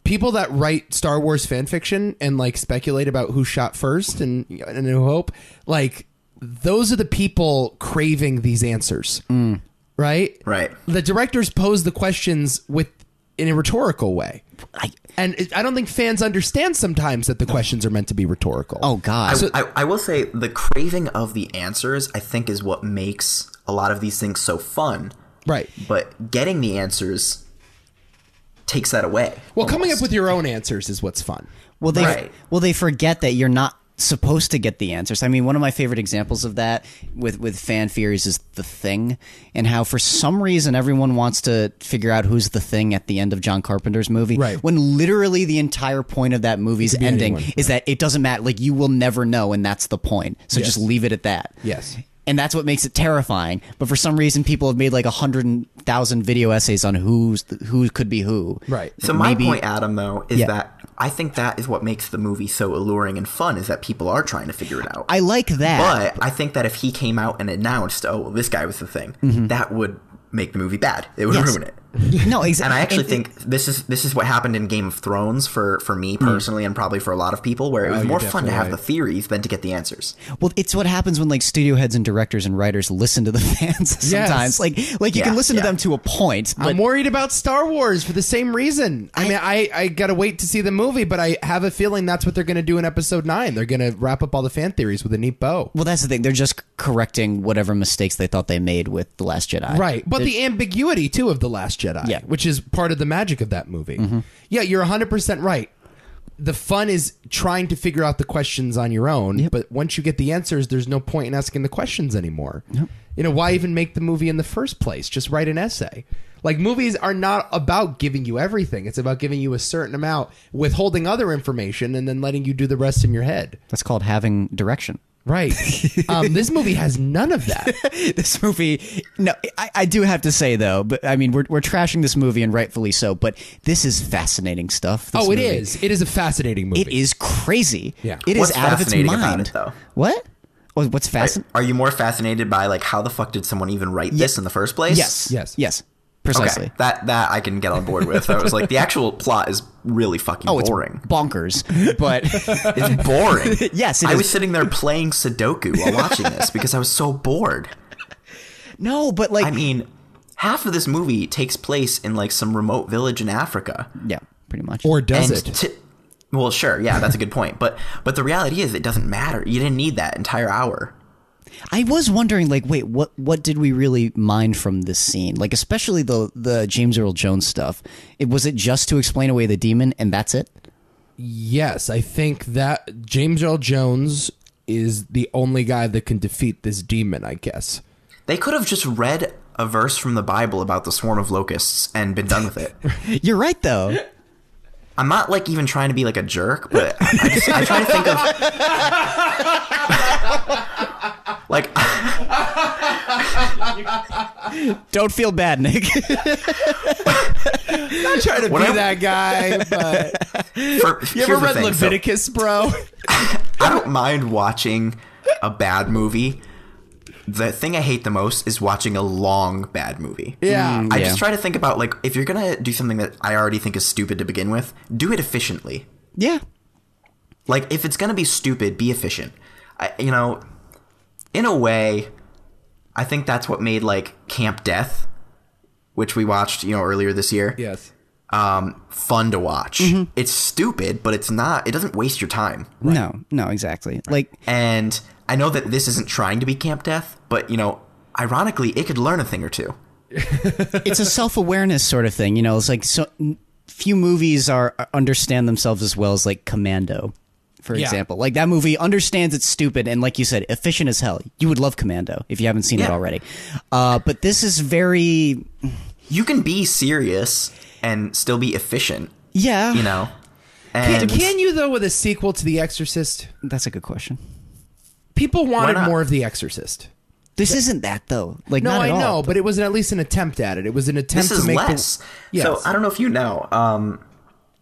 people that write Star Wars fan fiction and like speculate about who shot first and New Hope, like those are the people craving these answers, right? Right. The directors pose the questions in a rhetorical way. I don't think fans understand sometimes that the questions are meant to be rhetorical. Oh, God. I will say the craving of the answers, I think, is what makes a lot of these things so fun. Right. But getting the answers takes that away. Well, coming up with your own answers is what's fun. Well, they forget that you're not supposed to get the answers. I mean, one of my favorite examples of that with fan theories is The Thing, and how for some reason everyone wants to figure out who's the Thing at the end of John Carpenter's movie, right? When literally the entire point of that movie's ending is that it doesn't matter. Like, you will never know, and that's the point. So just leave it at that. Yes. And that's what makes it terrifying. But for some reason, people have made like 100,000 video essays on who could be who. Right. So my point, Adam, though, is that I think that is what makes the movie so alluring and fun, is that people are trying to figure it out. I like that. But I think that if he came out and announced, oh, well, this guy was the Thing, that would make the movie bad. It would ruin it. No, exactly. And I actually think this is what happened in Game of Thrones for me personally, and probably for a lot of people, where it was more fun to have the theories than to get the answers. Well, it's what happens when like studio heads and directors and writers listen to the fans sometimes. Yes. Like you can listen to them to a point. But I'm worried about Star Wars for the same reason. I mean, I gotta wait to see the movie, but I have a feeling that's what they're gonna do in Episode 9. They're gonna wrap up all the fan theories with a neat bow. Well, that's the thing. They're just correcting whatever mistakes they thought they made with The Last Jedi. Right. But the ambiguity too of The Last Jedi, which is part of the magic of that movie. Yeah, you're 100% right. The fun is trying to figure out the questions on your own, but once you get the answers, there's no point in asking the questions anymore. You know, why even make the movie in the first place? Just write an essay. Like, movies are not about giving you everything. It's about giving you a certain amount, withholding other information, and then letting you do the rest in your head. That's called having direction. Right. This movie has none of that. This movie, no, I do have to say though, but I mean, we're trashing this movie, and rightfully so, but this is fascinating stuff. It is. It is a fascinating movie. It is crazy. Yeah. It What's is out of its mind. about it, though? What? What's fascinating? Are you more fascinated by like how the fuck did someone even write this in the first place? Yes. Precisely. Okay, that I can get on board with. I was like, the actual plot is really fucking boring. It's bonkers, but it's boring. Yes, I was sitting there playing Sudoku while watching this because I was so bored. No, but like, I mean, half of this movie takes place in like some remote village in Africa. Yeah, pretty much. Or does it? Well, sure, yeah, that's a good point. But the reality is, it doesn't matter. You didn't need that entire hour. I was wondering, like, wait, what did we really mine from this scene? Like, especially the James Earl Jones stuff. Was it just to explain away the demon, and that's it? Yes, I think that James Earl Jones is the only guy that can defeat this demon, I guess. They could have just read a verse from the Bible about the swarm of locusts and been done with it. You're right, though. I'm not like even trying to be like a jerk, but I try to think of like. Don't feel bad, Nick. Not trying to be that guy, but you ever read Leviticus, bro? I don't mind watching a bad movie. The thing I hate the most is watching a long bad movie. Yeah. I just try to think about, like, if you're going to do something that I already think is stupid to begin with, do it efficiently. Yeah. Like, if it's going to be stupid, be efficient. In a way, I think that's what made, like, Camp Death which we watched, earlier this year. Yes. Fun to watch. Mm-hmm. It's stupid, but it's not. It doesn't waste your time. Right. No, exactly. Like, and I know that this isn't trying to be Camp Death, but ironically, it could learn a thing or two. it's a self-awareness sort of thing. It's like so few movies understand themselves as well as like Commando, for example. Like that movie understands it's stupid and, like you said, efficient as hell. You would love Commando if you haven't seen it already. But this is very. You can be serious and still be efficient. Yeah. And Can you, though, with a sequel to The Exorcist? That's a good question. People wanted not? more of The Exorcist. This isn't that, though. Like, No, not I at all. know, but it was at least an attempt at it. It was an attempt this is to make less. Yes. So I don't know if you know,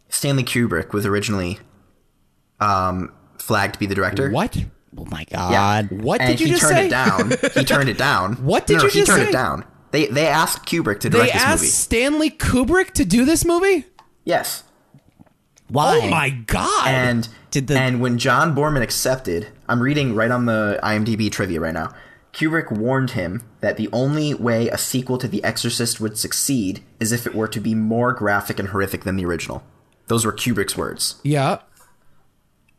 Stanley Kubrick was originally flagged to be the director. What? Oh, my Yeah. God. What And did you just turned say? it down. He turned it down. What did No, you he just turned say? it down. They asked Kubrick to They direct this asked movie. Stanley Kubrick to do this movie? Yes. Why? Oh, my God. And Did and when John Borman accepted, I'm reading right on the IMDb trivia right now. Kubrick warned him that the only way a sequel to The Exorcist would succeed is if it were to be more graphic and horrific than the original. Those were Kubrick's words. Yeah.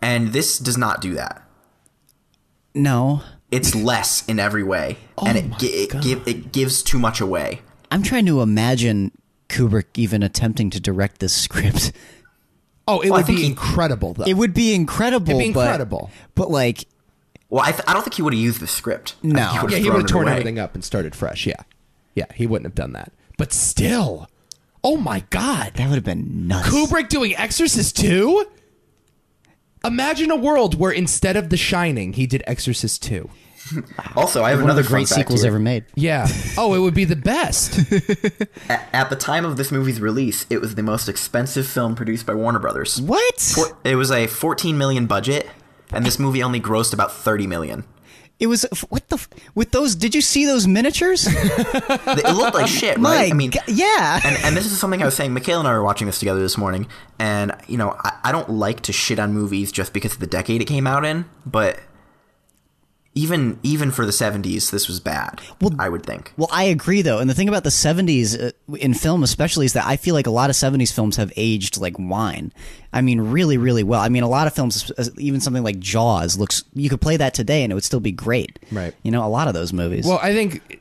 And this does not do that. No. It's less in every way, and it gives too much away. I'm trying to imagine Kubrick even attempting to direct this script. Oh, it Well, I would think be he- incredible, though. It would be incredible. It'd be incredible. But like, Well, I don't think he would have used the script. I think No. he Yeah, would've he thrown would have it torn away. everything up and started fresh. Yeah. Yeah, he wouldn't have done that. But still. Oh, my God. that would have been nuts. Kubrick doing Exorcist 2? Imagine a world where instead of The Shining, he did Exorcist 2. Also, I have One of another the great fun fact sequels here. ever made. Yeah. Oh, it would be the best. At the time of this movie's release, it was the most expensive film produced by Warner Brothers. What? It was a $14 million budget, and this movie only grossed about $30 million. It was with those. Did you see those miniatures? It looked like shit, My right? I mean, God, yeah. and this is something I was saying. Michaela and I were watching this together this morning, and I don't like to shit on movies just because of the decade it came out in, but even for the 70s, this was bad. Well, I would think. Well, I agree, though. And the thing about the 70s in film especially is that I feel like a lot of 70s films have aged like wine. I mean, really, really well. I mean, a lot of films, even something like Jaws, you could play that today and it would still be great. Right. A lot of those movies. Well, I think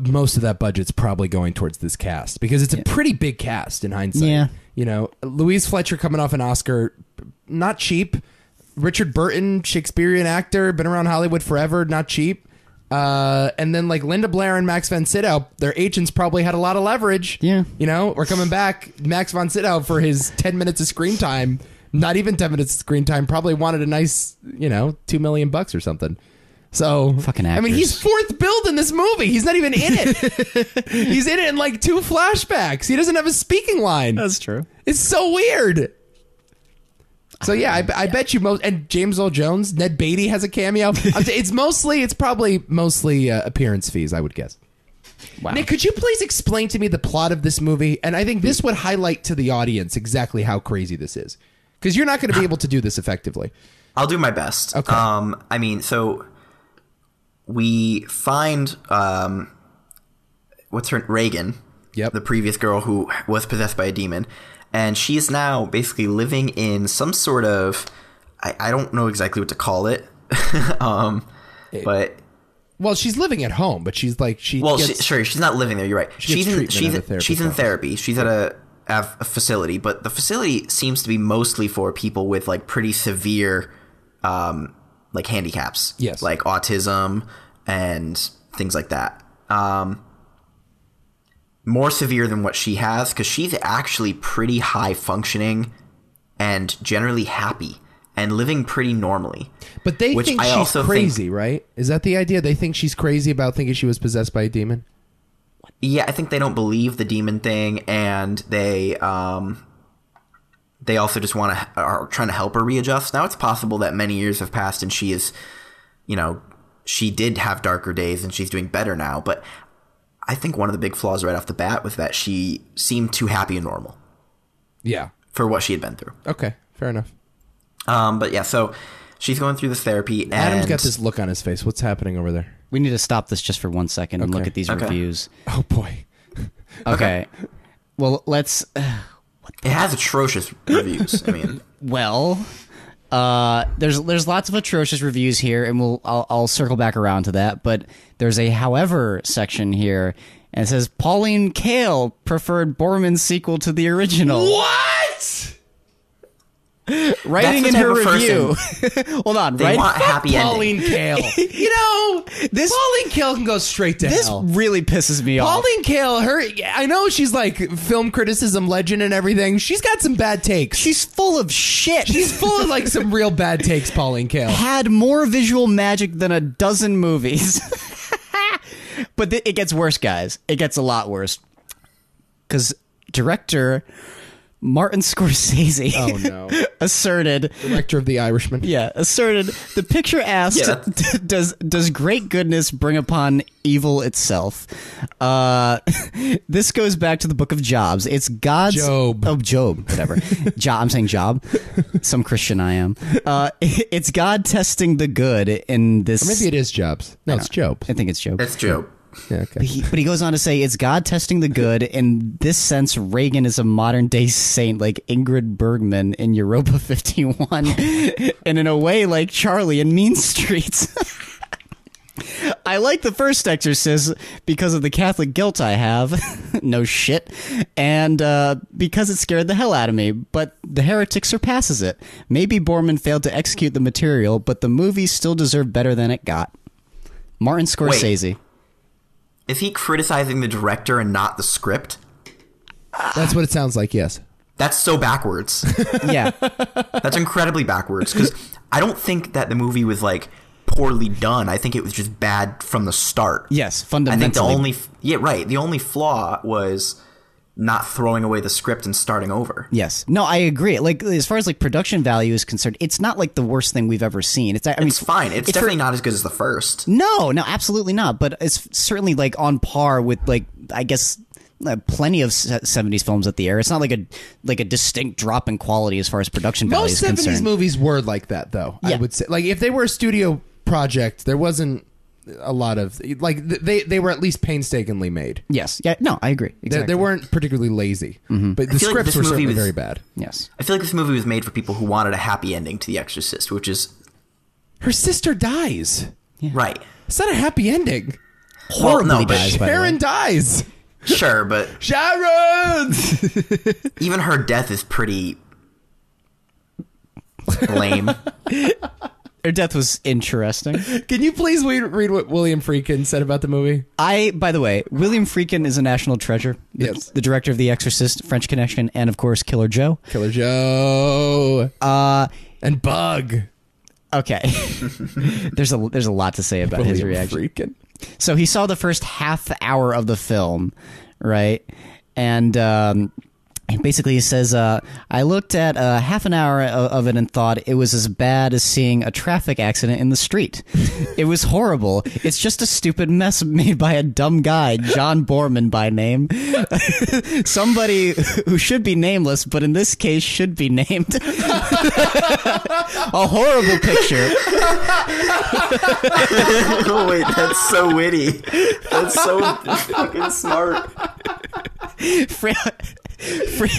most of that budget's probably going towards this cast because it's a pretty big cast in hindsight. Yeah. Louise Fletcher coming off an Oscar, not cheap. Richard Burton, Shakespearean actor, been around Hollywood forever, not cheap. And then like Linda Blair and Max von Sydow, their agents probably had a lot of leverage. Yeah. We're coming back. Max von Sydow for his 10 minutes of screen time, not even 10 minutes of screen time, probably wanted a nice, $2 million or something. So Fucking I mean, actors. he's fourth billed in this movie. He's not even in it. He's in it in like 2 flashbacks. He doesn't have a speaking line. That's true. It's so weird. So yeah, I bet you most, and James Earl Jones, Ned Beatty has a cameo. It's probably mostly appearance fees, I would guess. Wow. Nick, could you please explain to me the plot of this movie? And I think this would highlight to the audience exactly how crazy this is, because you're not going to be able to do this effectively. I'll do my best. Okay. I mean, so we find what's her Reagan, Yep. the previous girl who was possessed by a demon, and she is now basically living in some sort of I don't know exactly what to call it, but Well, she's living at home, but she's like she's not living there. You're right. She gets treatment at a She's in therapist therapy. She's at a facility, but the facility seems to be mostly for people with like pretty severe like handicaps. Yes. Like autism and things like that. More severe than what she has, because she's actually pretty high functioning and generally happy and living pretty normally. But they which think I she's also crazy, right? Is that the idea? They think she's crazy about thinking she was possessed by a demon? Yeah, I think they don't believe the demon thing, and they also just are trying to help her readjust. Now, it's possible that many years have passed and she is, she did have darker days and she's doing better now. But I think one of the big flaws right off the bat was that she seemed too happy and normal. Yeah. For what she had been through. Okay, fair enough. But yeah, so she's going through this therapy. And Adam's got this look on his face. What's happening over there? We need to stop this just for 1 second and look at these reviews. Oh, boy. Okay. Well, let's. It has atrocious reviews. I mean, Well, there's lots of atrocious reviews here, and I'll circle back around to that. But there's a however section here, and it says Pauline Kael preferred Borman's sequel to the original. What? Writing That's in the her type of review. Hold on, they right? want a happy Pauline ending. Kael. This- Pauline Kael can go straight to This hell. really pisses me off. Pauline Kael, I know she's like film criticism legend and everything. She's got some bad takes. She's full of shit. She's full of like some real bad takes, Pauline Kael. Had more visual magic than a dozen movies. But it gets worse, guys. It gets a lot worse. Because director Martin Scorsese Oh no. asserted Director of The Irishman. asserted the picture asked, Yeah. does great goodness bring upon evil itself? This goes back to the book of Jobs. It's God's Job. Oh, Job, whatever. I'm saying Job. Some Christian I am. It's God testing the good in this. Or maybe it is Jobs. No, it's Job. I think it's Job. That's Joe. Yeah, okay. But he goes on to say, it's God testing the good. In this sense, Reagan is a modern-day saint like Ingrid Bergman in Europa 51, and in a way like Charlie in Mean Streets. I like the first Exorcist because of the Catholic guilt I have. No shit. And because it scared the hell out of me. But the Heretic surpasses it. Maybe Borman failed to execute the material, but the movie still deserved better than it got. Martin Scorsese. Is he criticizing the director and not the script? That's what it sounds like, yes. That's so backwards. Yeah. That's incredibly backwards. Because I don't think that the movie was like poorly done. I think it was just bad from the start. Yes, I fundamentally. think the only flaw was not throwing away the script and starting over. Yes. No, I agree. Like, as far as like production value is concerned, it's not like the worst thing we've ever seen. It's fine. It's definitely not as good as the first. No, absolutely not. But it's certainly like on par with like, I guess, plenty of 70s films at the era. It's not like a distinct drop in quality as far as production value Most is 70s concerned. movies were like that, though. I Yeah. would say, like, if they were a studio project, there wasn't a lot of like they were at least painstakingly made. Yes. Yeah. No, I agree. Exactly. They weren't particularly lazy, but the feel like scripts this were movie certainly was- very bad. Yes. I feel like this movie was made for people who wanted a happy ending to The Exorcist, which is Her sister dies. right. It's not a happy ending. Horribly no, but dies, by the way. Sharon dies. Sure, but Sharon. even her death is pretty lame. Her death was interesting. Can you please read what William Friedkin said about the movie? By the way, William Friedkin is a national treasure. Yes. The director of The Exorcist, French Connection, and of course Killer Joe. Killer Joe. And Bug. Okay. There's a lot to say about his William reaction. Friedkin. So he saw the first half hour of the film, right? And basically he says, I looked at half an hour of it and thought it was as bad as seeing a traffic accident in the street. It was horrible. It's just a stupid mess made by a dumb guy, John Borman by name. Somebody who should be nameless, but in this case should be named. A horrible picture. Oh wait, that's so witty. That's so fucking smart.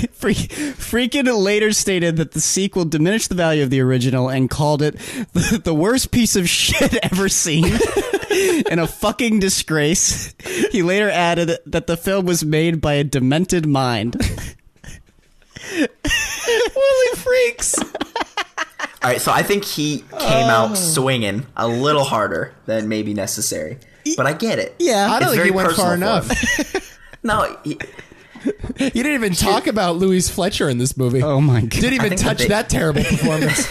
Friedkin later stated that the sequel diminished the value of the original and called it the worst piece of shit ever seen and a fucking disgrace. He later added that the film was made by a demented mind. Willie Freaks. All right, so I think he came out swinging a little harder than maybe necessary, but I get it. Yeah. I don't It's think very he went far personal for enough. him. No, He didn't even talk about Louise Fletcher in this movie. Oh my God. Didn't even think touch the that terrible performance.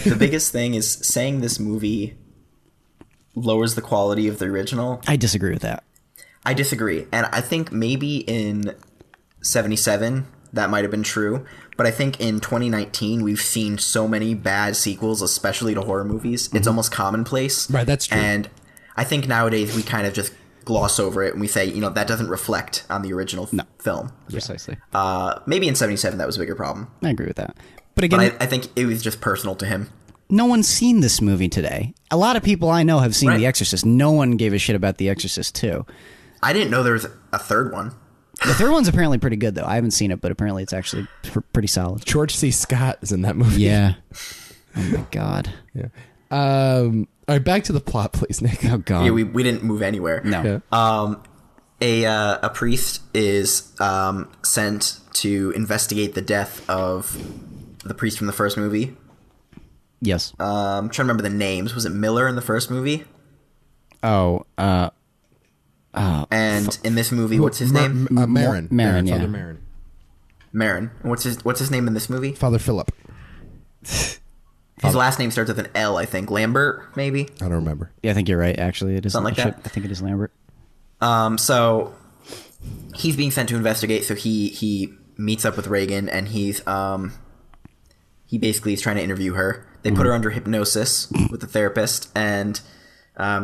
the biggest thing is saying this movie lowers the quality of the original. I disagree with that. I disagree, and I think maybe in 77 that might have been true, but I think in 2019 we've seen so many bad sequels, especially to horror movies. It's almost commonplace. Right, that's true. And I think nowadays we kind of just gloss over it and we say, that doesn't reflect on the original film. Precisely. Maybe in 77 that was a bigger problem. I agree with that. But again, But I think it was just personal to him. no one's seen this movie today. A lot of people I know have seen Right. The Exorcist. No one gave a shit about The Exorcist 2. I didn't know there was a third one. The third one's apparently pretty good, though. I haven't seen it, but apparently it's actually pretty solid. George C. Scott is in that movie. Yeah. Oh my god. Yeah. All right, back to the plot, please, Nick. Oh god. Yeah, we didn't move anywhere. No. Yeah. A priest is sent to investigate the death of the priest from the first movie. Yes. I'm trying to remember the names. Was it Miller in the first movie? Oh. And in this movie, what's his name? Marin. Marin, yeah. Father Marin. Marin. And what's his name in this movie? Father Philip. His last name starts with an L, I think. Lambert, maybe? I don't remember. Yeah, I think you're right. Actually, it is Something like that? I think it is Lambert. So he's being sent to investigate. So he meets up with Reagan, and he basically is trying to interview her. They put her under hypnosis with the therapist, and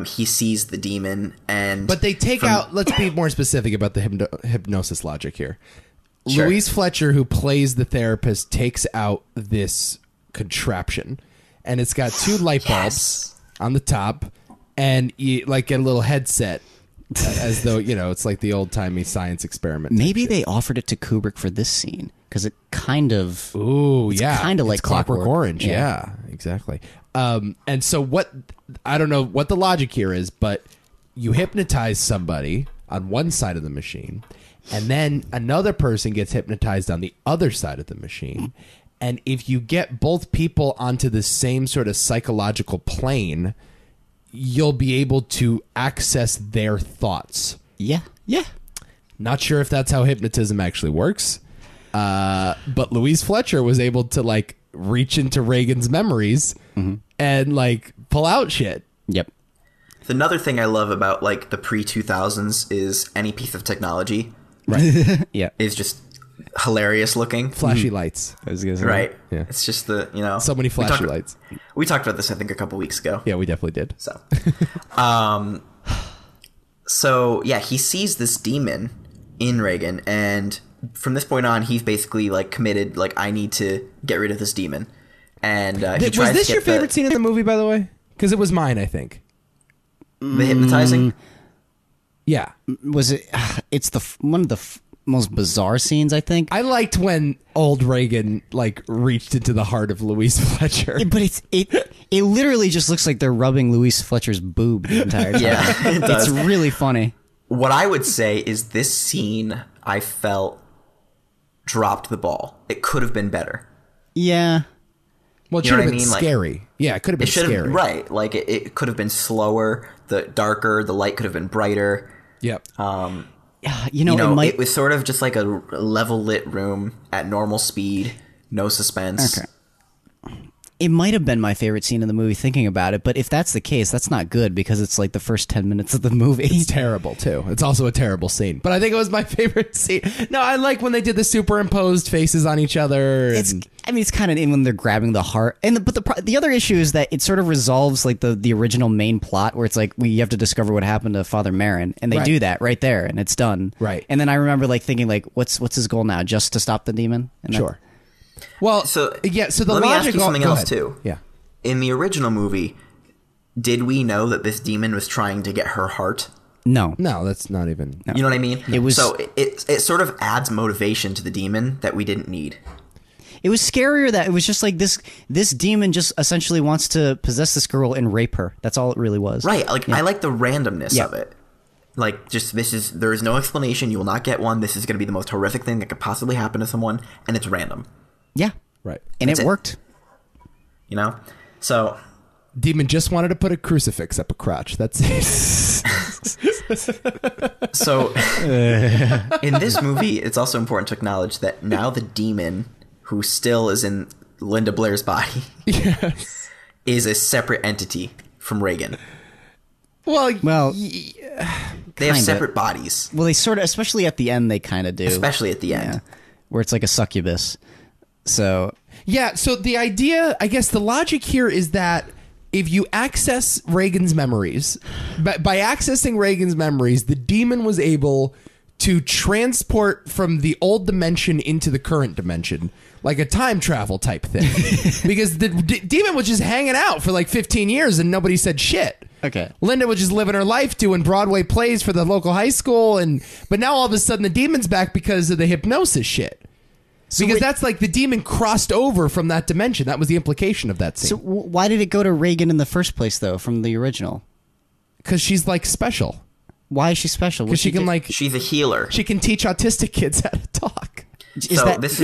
he sees the demon. But they take out. Let's be more specific about the hypnosis logic here. Sure. Louise Fletcher, who plays the therapist, takes out this contraption, and it's got two light bulbs on the top, and you like get a little headset, as though it's like the old timey science experiment. Maybe they offered it to Kubrick for this scene because it kind of kind of like Clockwork Orange. Yeah, exactly. And so I don't know what the logic here is, but you hypnotize somebody on one side of the machine, and then another person gets hypnotized on the other side of the machine. And if you get both people onto the same sort of psychological plane, you'll be able to access their thoughts. Yeah. Not sure if that's how hypnotism actually works. But Louise Fletcher was able to like reach into Reagan's memories and like pull out shit. Yep. Another thing I love about like the pre-2000s is any piece of technology Yeah. is just hilarious looking. Flashy lights. I was gonna say. Right. Yeah. It's just the, So many flashy lights. We talked about this, I think, a couple weeks ago. Yeah, we definitely did. So, he sees this demon in Reagan, and from this point on, he's basically like committed. Like, I need to get rid of this demon. And he tries was this to your get favorite scene in the movie, by the way? Because it was mine, I think. the hypnotizing. Yeah, Was it? It's one of the most bizarre scenes, I think. I liked when old Reagan like reached into the heart of Louise Fletcher. Yeah, but it literally just looks like they're rubbing Louise Fletcher's boob the entire time. Yeah, it does. It's really funny. What I would say is this scene, I felt, dropped the ball. It could have been better. Yeah. Well, it You should know have what I been mean? Like, scary. Yeah, it could have been It should scary. have, right. Like, it could have been slower, darker, the light could have been brighter. Yep. It might. It was sort of just like a level lit room at normal speed, no suspense. Okay. It might have been my favorite scene in the movie thinking about it, but if that's the case, that's not good because it's like the first 10 minutes of the movie. It's terrible, too. It's also a terrible scene. But I think it was my favorite scene. No, I like when they did the superimposed faces on each other. It's kind of in when they're grabbing the heart. But the other issue is that it sort of resolves like the original main plot where it's like you have to discover what happened to Father Marin, and they Right. do that right there, and it's done. Right. And then I remember like thinking like, what's his goal now? Just to stop the demon? And Sure. Well, so the let me logic... ask you something go else, ahead. too. Yeah. In the original movie, did we know that this demon was trying to get her heart? No. No, that's not even... You know what I mean? It was- So it sort of adds motivation to the demon that we didn't need. It was scarier that it was just like this demon just essentially wants to possess this girl and rape her. That's all it really was. Right. Like, I like the randomness Yeah. of it. Like, just there is no explanation. You will not get one. This is going to be the most horrific thing that could possibly happen to someone, and it's random. Yeah. Right. And That's it it. worked. You know? So, Demon just wanted to put a crucifix up a crotch. That's it. so in this movie, it's also important to acknowledge that now the demon, who still is in Linda Blair's body, Yes. is a separate entity from Reagan. Well, They have Kinda. separate bodies, Well, they sort of, especially at the end, they kind of do. especially at the end. Yeah. Where it's like a succubus. So yeah, so the idea, I guess the logic here is that if you access Reagan's memories, by accessing Reagan's memories, the demon was able to transport from the old dimension into the current dimension, like a time travel type thing. Because the demon was just hanging out for like 15 years and nobody said shit. Okay. Linda was just living her life doing Broadway plays for the local high school, but now all of a sudden the demon's back because of the hypnosis shit. Because that's like the demon crossed over from that dimension. That was the implication of that scene. So why did it go to Reagan in the first place, though, from the original? Because she's like special. Why is she special? Because she can she's a healer. She can teach autistic kids how to talk. This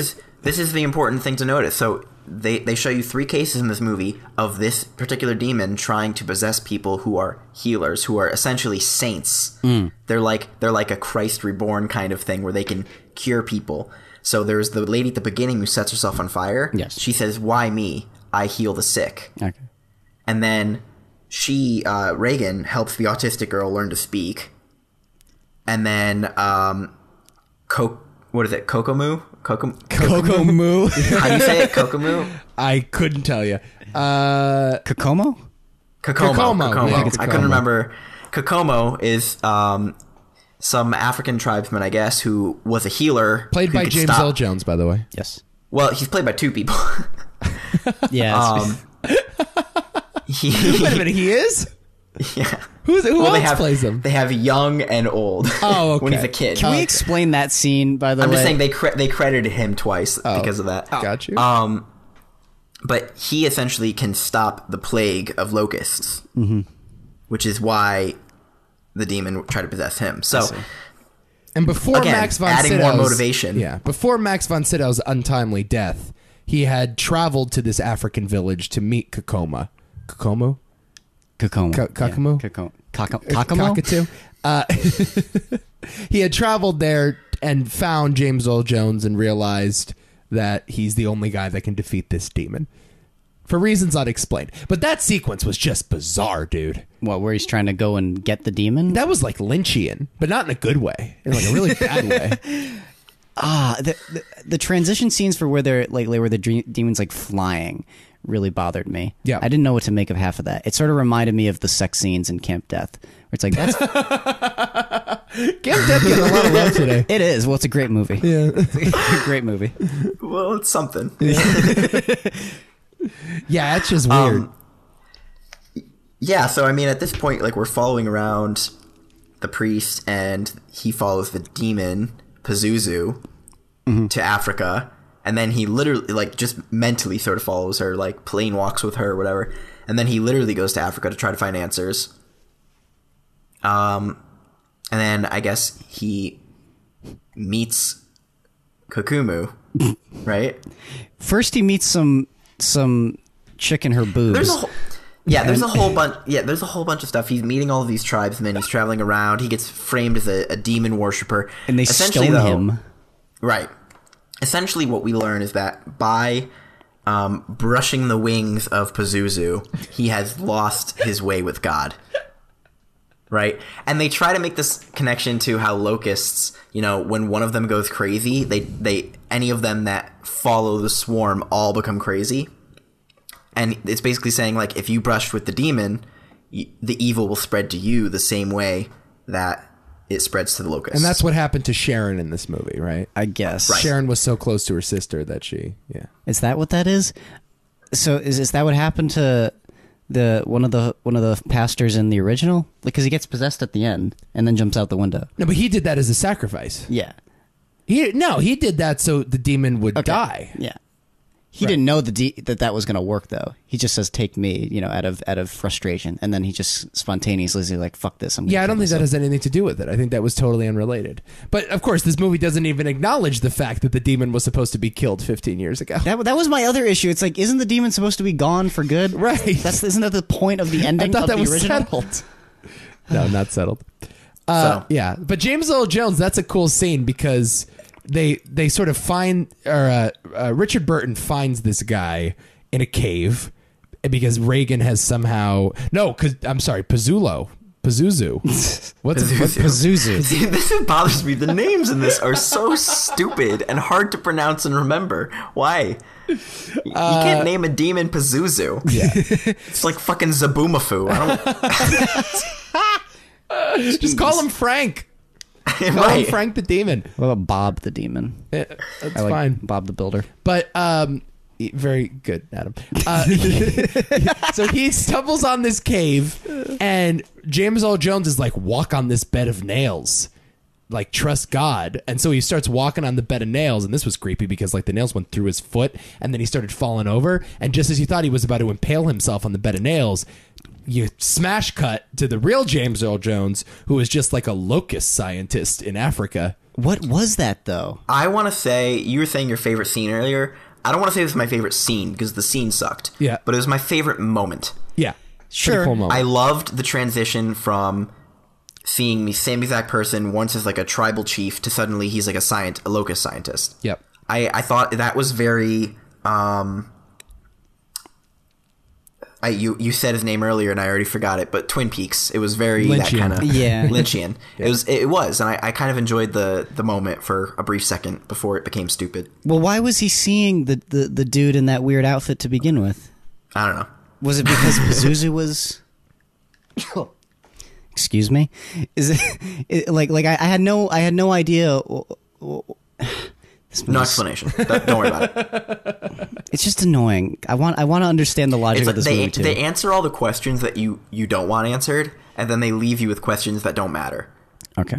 is the important thing to notice. So they show you 3 cases in this movie of this particular demon trying to possess people who are healers, who are essentially saints. They're like a Christ reborn kind of thing where they can cure people. So there's the lady at the beginning who sets herself on fire. Yes. She says, "Why me? I heal the sick." Okay. And then Reagan helps the autistic girl learn to speak. And then what is it? Kokomo? Kokomo. How do you say it? Kokomo? I couldn't tell you. Kokomo? Kokomo. Yeah, I couldn't remember. Kokomo is some African tribesman, I guess, who was a healer. Played by James Earl Jones, by the way. Yes. Well, he's played by 2 people. Yeah. Wait a minute, he is? Yeah. Who else plays him? They have young and old. Oh, okay. When he's a kid. Can we explain that scene, by the way? I'm just saying they credited him twice because of that. Got you. But he essentially can stop the plague of locusts, which is why the demon tried to possess him. So, and before again, Max von adding Sydow's, more motivation. Yeah, before Max von Sydow's untimely death, he had traveled to this African village to meet Kokomo. Kokomo. Kokomo? Cockatoo. He had traveled there and found James Earl Jones and realized that he's the only guy that can defeat this demon. For reasons unexplained. But that sequence was just bizarre, dude. What, where he's trying to go and get the demon? That was like Lynchian, but not in a good way. In like a really bad way. The transition scenes for where they're like where the demon's like flying really bothered me. Yeah. I didn't know what to make of half of that. It sort of reminded me of the sex scenes in Camp Death, where it's like that's Camp Death getting a lot of love today. It is. Well, it's a great movie. Yeah. It's a great movie. Well, it's something. Yeah, it's just weird. Yeah, so I mean, at this point, like, we're following around the priest, and he follows the demon Pazuzu to Africa, and then he literally, like, just mentally sort of follows her, like, plane walks with her or whatever, and then he literally goes to Africa to try to find answers. And then I guess he meets Kokomo, right? First, he meets some chick in her boobs. There's a whole bunch. Yeah, there's a whole bunch of stuff. He's meeting all of these tribes, and then he's traveling around. He gets framed as a demon worshiper, and they stone him. Right. Essentially, what we learn is that by brushing the wings of Pazuzu, he has lost his way with God. Right? And they try to make this connection to how locusts, you know, when one of them goes crazy, they any of them that follow the swarm all become crazy. And it's basically saying, like, if you brushed with the demon, the evil will spread to you the same way that it spreads to the locusts. And that's what happened to Sharon in this movie, right? I guess. Right. Sharon was so close to her sister that yeah. Is that what that is? So is that what happened to one of the pastors in the original? Because he gets possessed at the end and then jumps out the window. No, but he did that as a sacrifice. Yeah. He did that so the demon would die. Yeah. He didn't know that was going to work, though. He just says, "Take me," you know, out of frustration, and then he just spontaneously is like, "Fuck this!" I don't think that has anything to do with it. I think that was totally unrelated. But of course, this movie doesn't even acknowledge the fact that the demon was supposed to be killed 15 years ago. That was my other issue. It's like, isn't the demon supposed to be gone for good? Right. Isn't that the point of the ending? I thought that was original? settled. No, not settled. Yeah, but James Earl Jones, that's a cool scene because they sort of find, or Richard Burton finds this guy in a cave because Reagan has somehow Pazuzu. What's Pazuzu? See, this bothers me. The names in this are so stupid and hard to pronounce and remember. Why? You can't name a demon Pazuzu. Yeah, it's like fucking Zaboomafoo. Just call him Frank. Call him Frank the Demon. What about Bob the Demon? That's I like fine. Bob the Builder. But very good, Adam. So he stumbles on this cave, and James Earl Jones is like, walk on this bed of nails. Like, trust God. And so he starts walking on the bed of nails, and this was creepy because like the nails went through his foot, and then he started falling over, and just as you thought he was about to impale himself on the bed of nails, you smash cut to the real James Earl Jones, who was just like a locust scientist in Africa. What was that, though? I want to say, you were saying your favorite scene earlier. I don't want to say this is my favorite scene because the scene sucked. Yeah. But it was my favorite moment. Yeah. Sure. Pretty cool moment. I loved the transition from seeing the same exact person once as like a tribal chief to suddenly he's like a locust scientist. Yep. I thought that was very you said his name earlier and I already forgot it, but Twin Peaks. It was very Lynchian. that kind of Lynchian. Yeah. It was, and I kind of enjoyed the moment for a brief second before it became stupid. Well, why was he seeing the dude in that weird outfit to begin with? I don't know. Was it because Pazuzu was? Excuse me. Is it like I had no idea. No explanation. Don't worry about it. It's just annoying. I want to understand the logic of this movie too. They answer all the questions that you don't want answered, and then they leave you with questions that don't matter. Okay.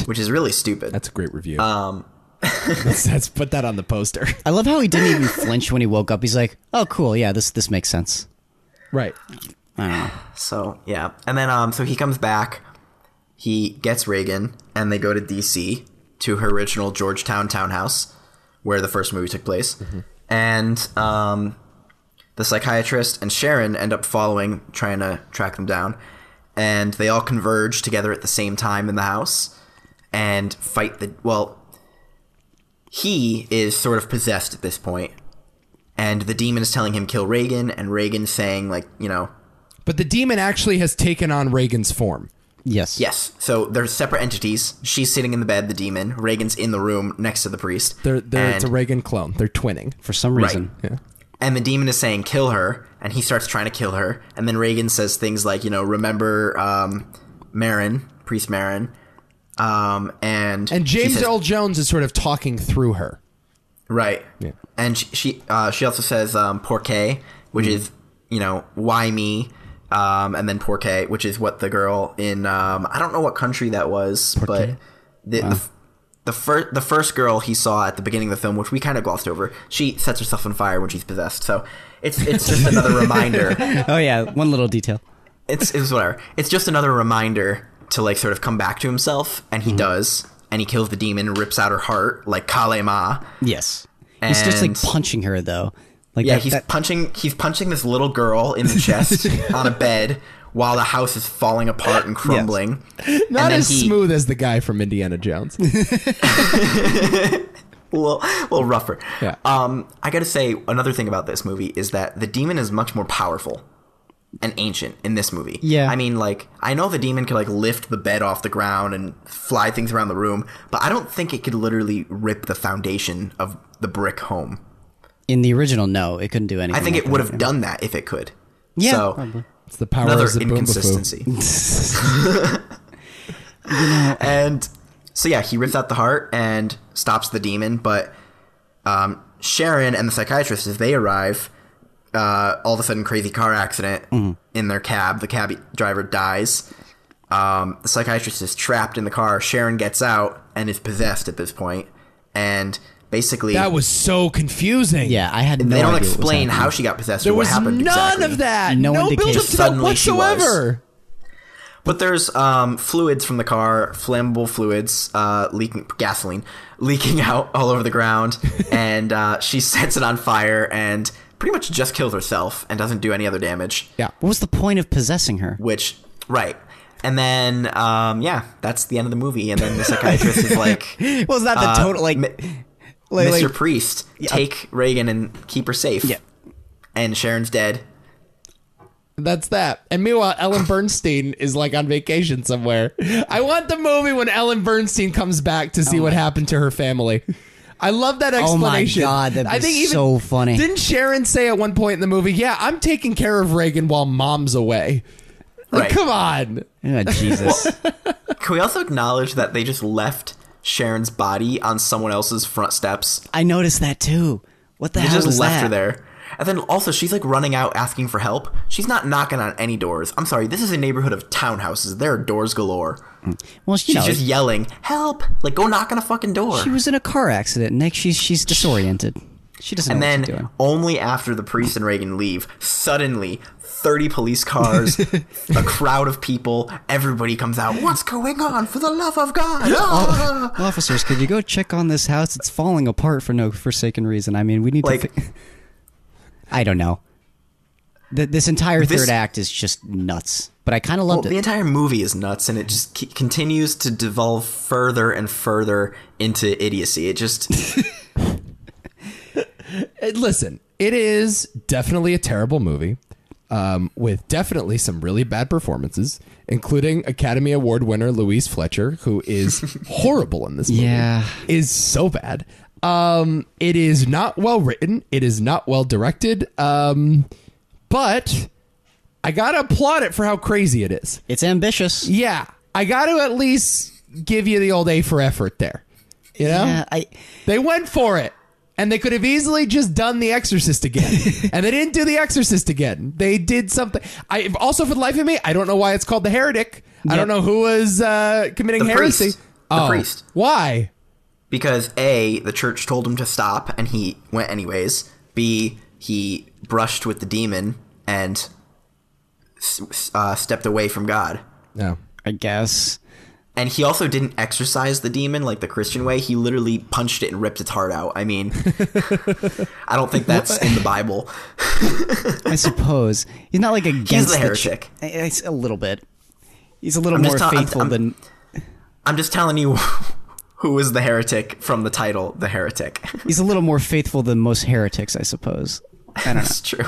Which is really stupid. That's a great review. Let's put that on the poster. I love how he didn't even flinch when he woke up. He's like, "Oh, cool. Yeah, this makes sense." Right. I don't know. So yeah, and then so he comes back, he gets Reagan, and they go to D.C. to her original Georgetown townhouse, where the first movie took place, and the psychiatrist and Sharon end up following, trying to track them down, and they all converge together at the same time in the house and fight he is sort of possessed at this point, and the demon is telling him kill Reagan, and Reagan's saying like, you know. But the demon actually has taken on Reagan's form. Yes. Yes. So they're separate entities. She's sitting in the bed, the demon. Reagan's in the room next to the priest. It's a Reagan clone. They're twinning. For some reason. Yeah. And the demon is saying, kill her. And he starts trying to kill her. And then Reagan says things like, you know, remember Marin, Priest Marin. And James says, Earl Jones is sort of talking through her. Right. Yeah. And she also says porque, which is, you know, why me? And then porque, which is what the girl in I don't know what country that was, but the first girl he saw at the beginning of the film, which we kind of glossed over, she sets herself on fire when she's possessed. So it's just another reminder. Oh yeah, one little detail. It's whatever. It's just another reminder to like sort of come back to himself, and he does, and he kills the demon and rips out her heart like Kale Ma. Yes. He's just like punching her though. Like yeah, he's punching this little girl in the chest on a bed while the house is falling apart and crumbling. Yes. Not as smooth as the guy from Indiana Jones. well, rougher. Yeah. I gotta say, another thing about this movie is that the demon is much more powerful and ancient in this movie. Yeah. I mean, like, I know the demon could like lift the bed off the ground and fly things around the room, but I don't think it could literally rip the foundation of the brick home. In the original, no, it couldn't do anything. I think it would have done that if it could. Yeah, so, probably. It's the power another of the inconsistency. And so yeah, he rips out the heart and stops the demon, but Sharon and the psychiatrist, as they arrive, all of a sudden crazy car accident in their cab. The cab driver dies. The psychiatrist is trapped in the car. Sharon gets out and is possessed at this point, and basically that was so confusing. Yeah, I had no idea. They don't what was explain happening. how she got possessed There or what was happened none exactly. of that. No No build up indication. to that Suddenly she was. whatsoever. But there's fluids from the car, flammable fluids, leaking, gasoline leaking out all over the ground, and she sets it on fire and pretty much just kills herself and doesn't do any other damage. Yeah. What was the point of possessing her? Which, right. And then, yeah, that's the end of the movie. And then the psychiatrist is like, Was that the total like Mr. Priest, take Reagan and keep her safe. Yeah. And Sharon's dead. That's that. And meanwhile, Ellen Bernstein is like on vacation somewhere. I want the movie when Ellen Bernstein comes back to see what happened to her family. I love that explanation. Oh my God, that'd be so funny. Didn't Sharon say at one point in the movie, yeah, I'm taking care of Reagan while mom's away? Like, Right. come on. Oh, Jesus. Can we also acknowledge that they just left Sharon's body on someone else's front steps? I noticed that too. What the They hell just was left that? her there. And then also, she's like running out asking for help. She's not knocking on any doors. I'm sorry, this is a neighborhood of townhouses. There are doors galore. Well, She's just yelling, help! Like, go knock on a fucking door. she was in a car accident, Nick. She's disoriented. She doesn't know And what she's then doing. only after the priest and Reagan leave, suddenly 30 police cars, a crowd of people, everybody comes out. What's going on? For the love of God! Ah! Officers, could you go check on this house? It's falling apart for no forsaken reason. I mean, we need Like- to... I don't know. This entire This- third act is just nuts. But I kind of loved The it. entire movie is nuts, and it just continues to devolve further and further into idiocy. It just... Listen, it is definitely a terrible movie with definitely some really bad performances, including Academy Award winner Louise Fletcher, who is horrible in this movie. Yeah. Is so bad. It is not well written. It is not well directed. But I gotta applaud it for how crazy it is. It's ambitious. Yeah, I gotta at least give you the old A for effort there. You know? Yeah, They went for it. And they could have easily just done The Exorcist again. And they didn't do The Exorcist again. They did something. Also, for the life of me, I don't know why it's called The Heretic. I don't know who was committing The heresy. priest. The priest. Why? Because A, the church told him to stop, and he went anyways. B, he brushed with the demon and stepped away from God. No. I guess. And he also didn't exorcise the demon like the Christian way. He literally punched it and ripped its heart out. I mean, I don't think that's in the Bible. I suppose. He's not like against He's the the heretic. It's a little bit. He's a little I'm more just faithful than... I'm just telling you who is the heretic from the title, The Heretic. He's a little more faithful than most heretics, I suppose. I don't know. That's true.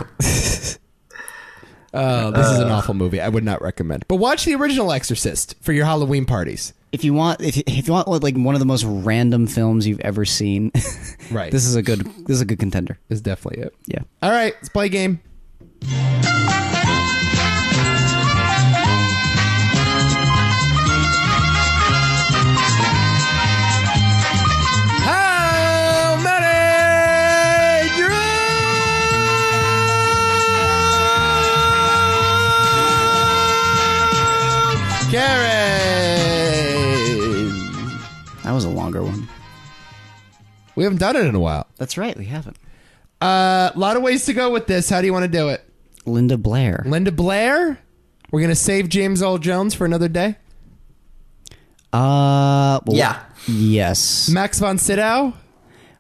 This is an awful movie. I would not recommend. But watch the original Exorcist for your Halloween parties. If you want, if you want like one of the most random films you've ever seen, Right. This is a good contender. Is definitely it. Yeah. All right, let's play a game. How many Careys? That was a longer one. We haven't done it in a while. That's right, we haven't. A lot of ways to go with this. How do you want to do it? Linda Blair. Linda Blair? We're going to save James Earl Jones for another day? Well, Yeah. Yes. Max von Sydow?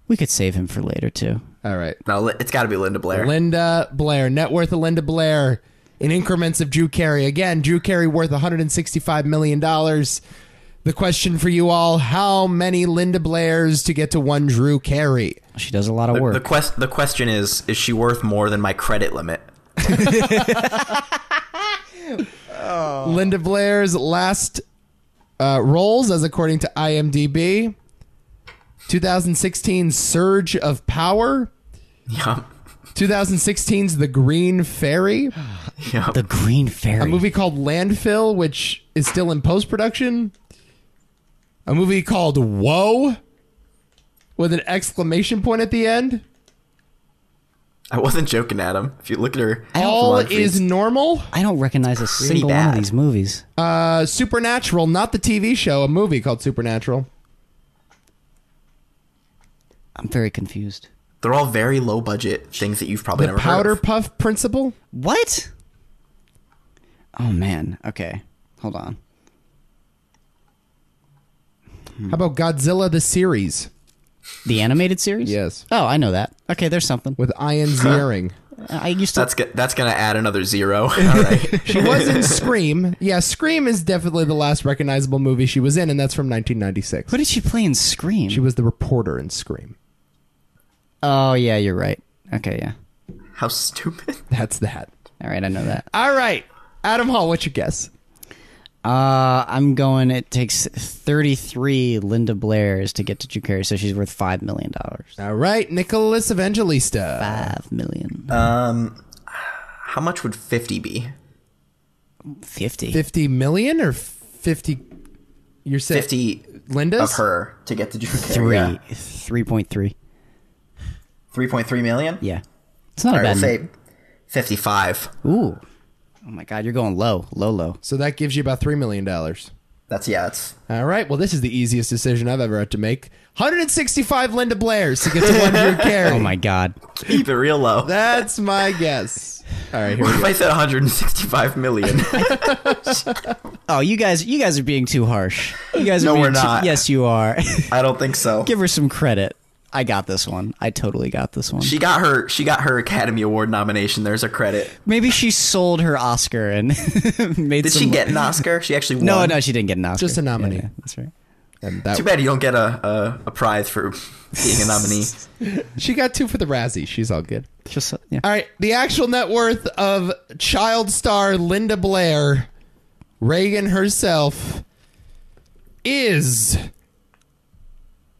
We could save him for later too. All right. No, it's got to be Linda Blair. Linda Blair. Net worth of Linda Blair in increments of Drew Carey. Again, Drew Carey worth $165 million. The question for you all, how many Linda Blairs to get to one Drew Carey? She does a lot of work. The question is she worth more than my credit limit? Linda Blair's last roles, as according to IMDb, 2016's Surge of Power, Yeah. 2016's The Green Fairy, Yeah. The Green Fairy. a movie called Landfill, which is still in post-production, a movie called Whoa, with an exclamation point at the end. I wasn't joking at him. If you look at her, All filmography, is normal. I don't recognize a single one of bad. these movies. Supernatural, not the TV show, a movie called Supernatural. I'm very confused. they're all very low budget things that you've probably The never heard Powder of. Puff Principle. What? Oh man. Okay. Hold on. How about Godzilla the series The animated series? Yes. Oh, I know that. Okay, there's something. with Ian Ziering? I used to. That's gonna add another 0. All right. She was in Scream. Yeah, Scream is definitely the last recognizable movie she was in, and that's from 1996. Who did she play in Scream? She was the reporter in Scream. Oh yeah, you're right. Okay, yeah. How stupid. That's that. All right, I know that. All right. Adam Hall, what's your guess? I'm going. It takes 33 Linda Blairs to get to Drew Carey, so she's worth $5 million. All right. Nicholas Evangelista. $5 million. How much would 50 be? 50. 50 million or 50? You're saying 50 Linda's of her to get to Drew Carey. 3. Yeah. 3.3. 3.3 million? Yeah. It's not All a right, bad we'll say 55. Ooh. Oh my God, you're going low. Low. So that gives you about $3 million. It's All right. Well, this is the easiest decision I've ever had to make. 165 Linda Blairs to get to 1 Drew Carey. Oh my God. keep it real low. That's my guess. All right, here we What if go. I said 165 million? Oh, you guys are being too harsh. You guys are No, being we're not. Yes, you are. I don't think so. Give her some credit. I got this one. I totally got this one. She got her Academy Award nomination. There's her credit. Maybe she sold her Oscar and made Did some she get an Oscar? She actually won. No, she didn't get an Oscar. Just a nominee. Yeah, that's right. And that, Too bad you don't get a prize for being a nominee. she got 2 for the Razzie. She's all good. Just yeah. All right. The actual net worth of child star Linda Blair, Reagan herself, is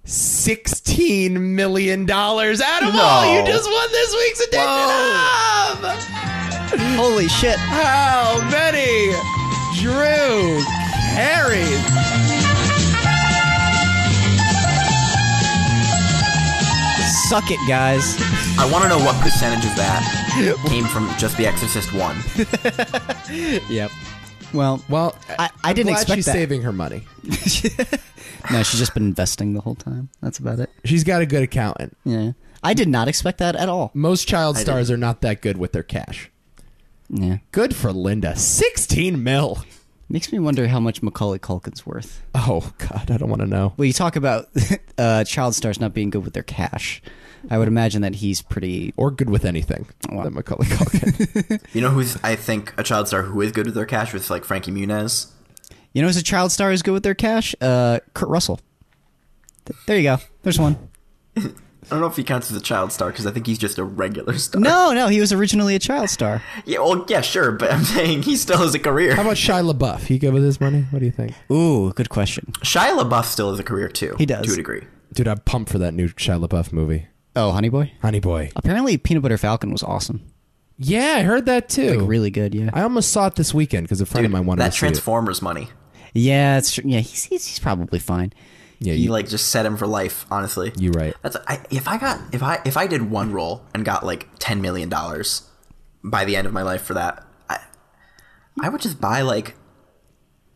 $16 million. Adam Wall, you just won this week's edition of Holy shit. How Many Drew Careys. Suck it, guys. I want to know what percentage of that came from just The Exorcist 1. Yep. Well, Well, I didn't glad expect she's that. saving her money. No, she's just been investing the whole time. That's about it. She's got a good accountant. Yeah. I did not expect that at all. Most child stars are not that good with their cash. Yeah. Good for Linda. 16 mil. Makes me wonder how much Macaulay Culkin's worth. Oh, God, I don't want to know. Well, you talk about child stars not being good with their cash. I would imagine that he's pretty... Or good with anything. Wow. That Macaulay Culkin. You know who's, I think, a child star who is good with their cash with, like, Frankie Muniz? You know who's a child star who's good with their cash? Kurt Russell. There you go. There's one. I don't know if he counts as a child star because I think he's just a regular star. No, he was originally a child star. Yeah, well, yeah, sure, but I'm saying he still has a career. How about Shia LaBeouf? He good with his money? What do you think? Ooh, good question. Shia LaBeouf still has a career, too. He does. To a degree. Dude, I'm pumped for that new Shia LaBeouf movie. Oh, Honey Boy? Honey Boy. Apparently Peanut Butter Falcon was awesome. Yeah, I heard that too. Like, really good, yeah. I almost saw it this weekend because a friend of mine wanted That to see it. Transformers money. Yeah, it's true. Yeah, he's probably fine. Yeah, He, like, just set him for life, honestly. you're right. That's if I did one role and got like $10 million by the end of my life for that, I would just buy like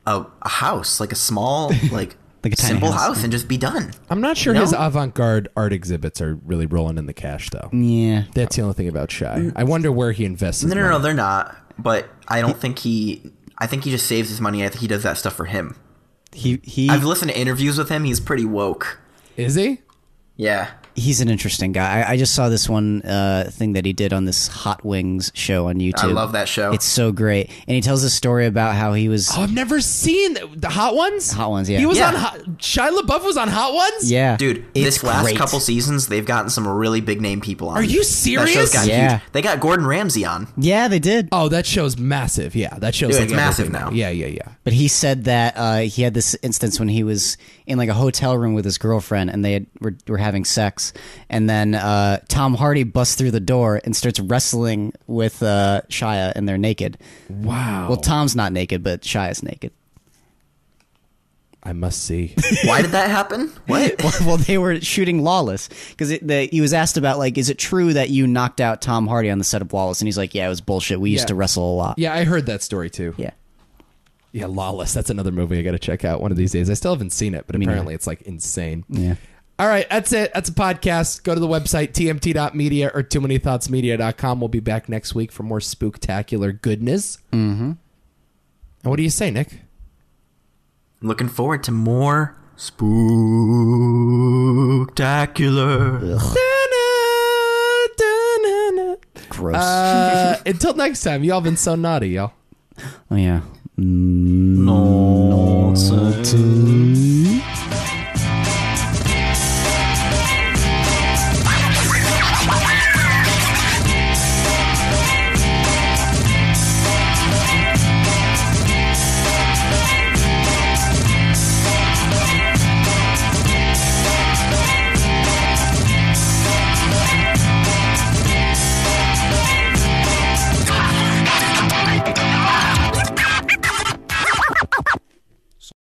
a house, like a small, like Like a tiny simple house, house, and just be done. I'm not sure No? his avant-garde art exhibits are really rolling in the cash, though. Yeah. That's the only thing about Shia. I wonder where he invests his No, money. they're not. But I don't think I think he just saves his money. I think he does that stuff for him. I've listened to interviews with him. He's pretty woke. Is he? Yeah. He's an interesting guy. I just saw this one thing that he did on this Hot Wings show on YouTube. I love that show. It's so great. And he tells a story about how he was... Oh, I've never seen the Hot Ones. Hot Ones, yeah. He was Yeah. on Shia LaBeouf was on Hot Ones. Yeah. Dude, it's this last great. couple seasons, they've gotten some really big name people on. Are you That serious? show's gotten Yeah. huge. They got Gordon Ramsay on. Yeah, they did. Oh, that show's massive. Yeah, that show's Dude, like it's massive everything now. Yeah. But he said that he had this instance when he was in like a hotel room with his girlfriend and they were having sex. And then Tom Hardy busts through the door and starts wrestling with Shia, and they're naked. Wow. Well, Tom's not naked, but Shia's naked. I must see. Why did that happen? What? Well, they were shooting Lawless because he was asked about, like, is it true that you knocked out Tom Hardy on the set of Lawless? And he's like, yeah, it was bullshit. We used Yeah. to wrestle a lot. Yeah, I heard that story too. Yeah. Yeah, Lawless. That's another movie I got to check out one of these days. I still haven't seen it, but apparently it's like insane. Yeah. All right, that's it. That's a podcast. Go to the website, tmt.media or toomanythoughtsmedia.com. We'll be back next week for more spooktacular goodness. Mm-hmm. And what do you say, Nick? Looking forward to more Spooktacular. Gross. Until next time, y'all been so naughty, y'all. Oh, yeah. No.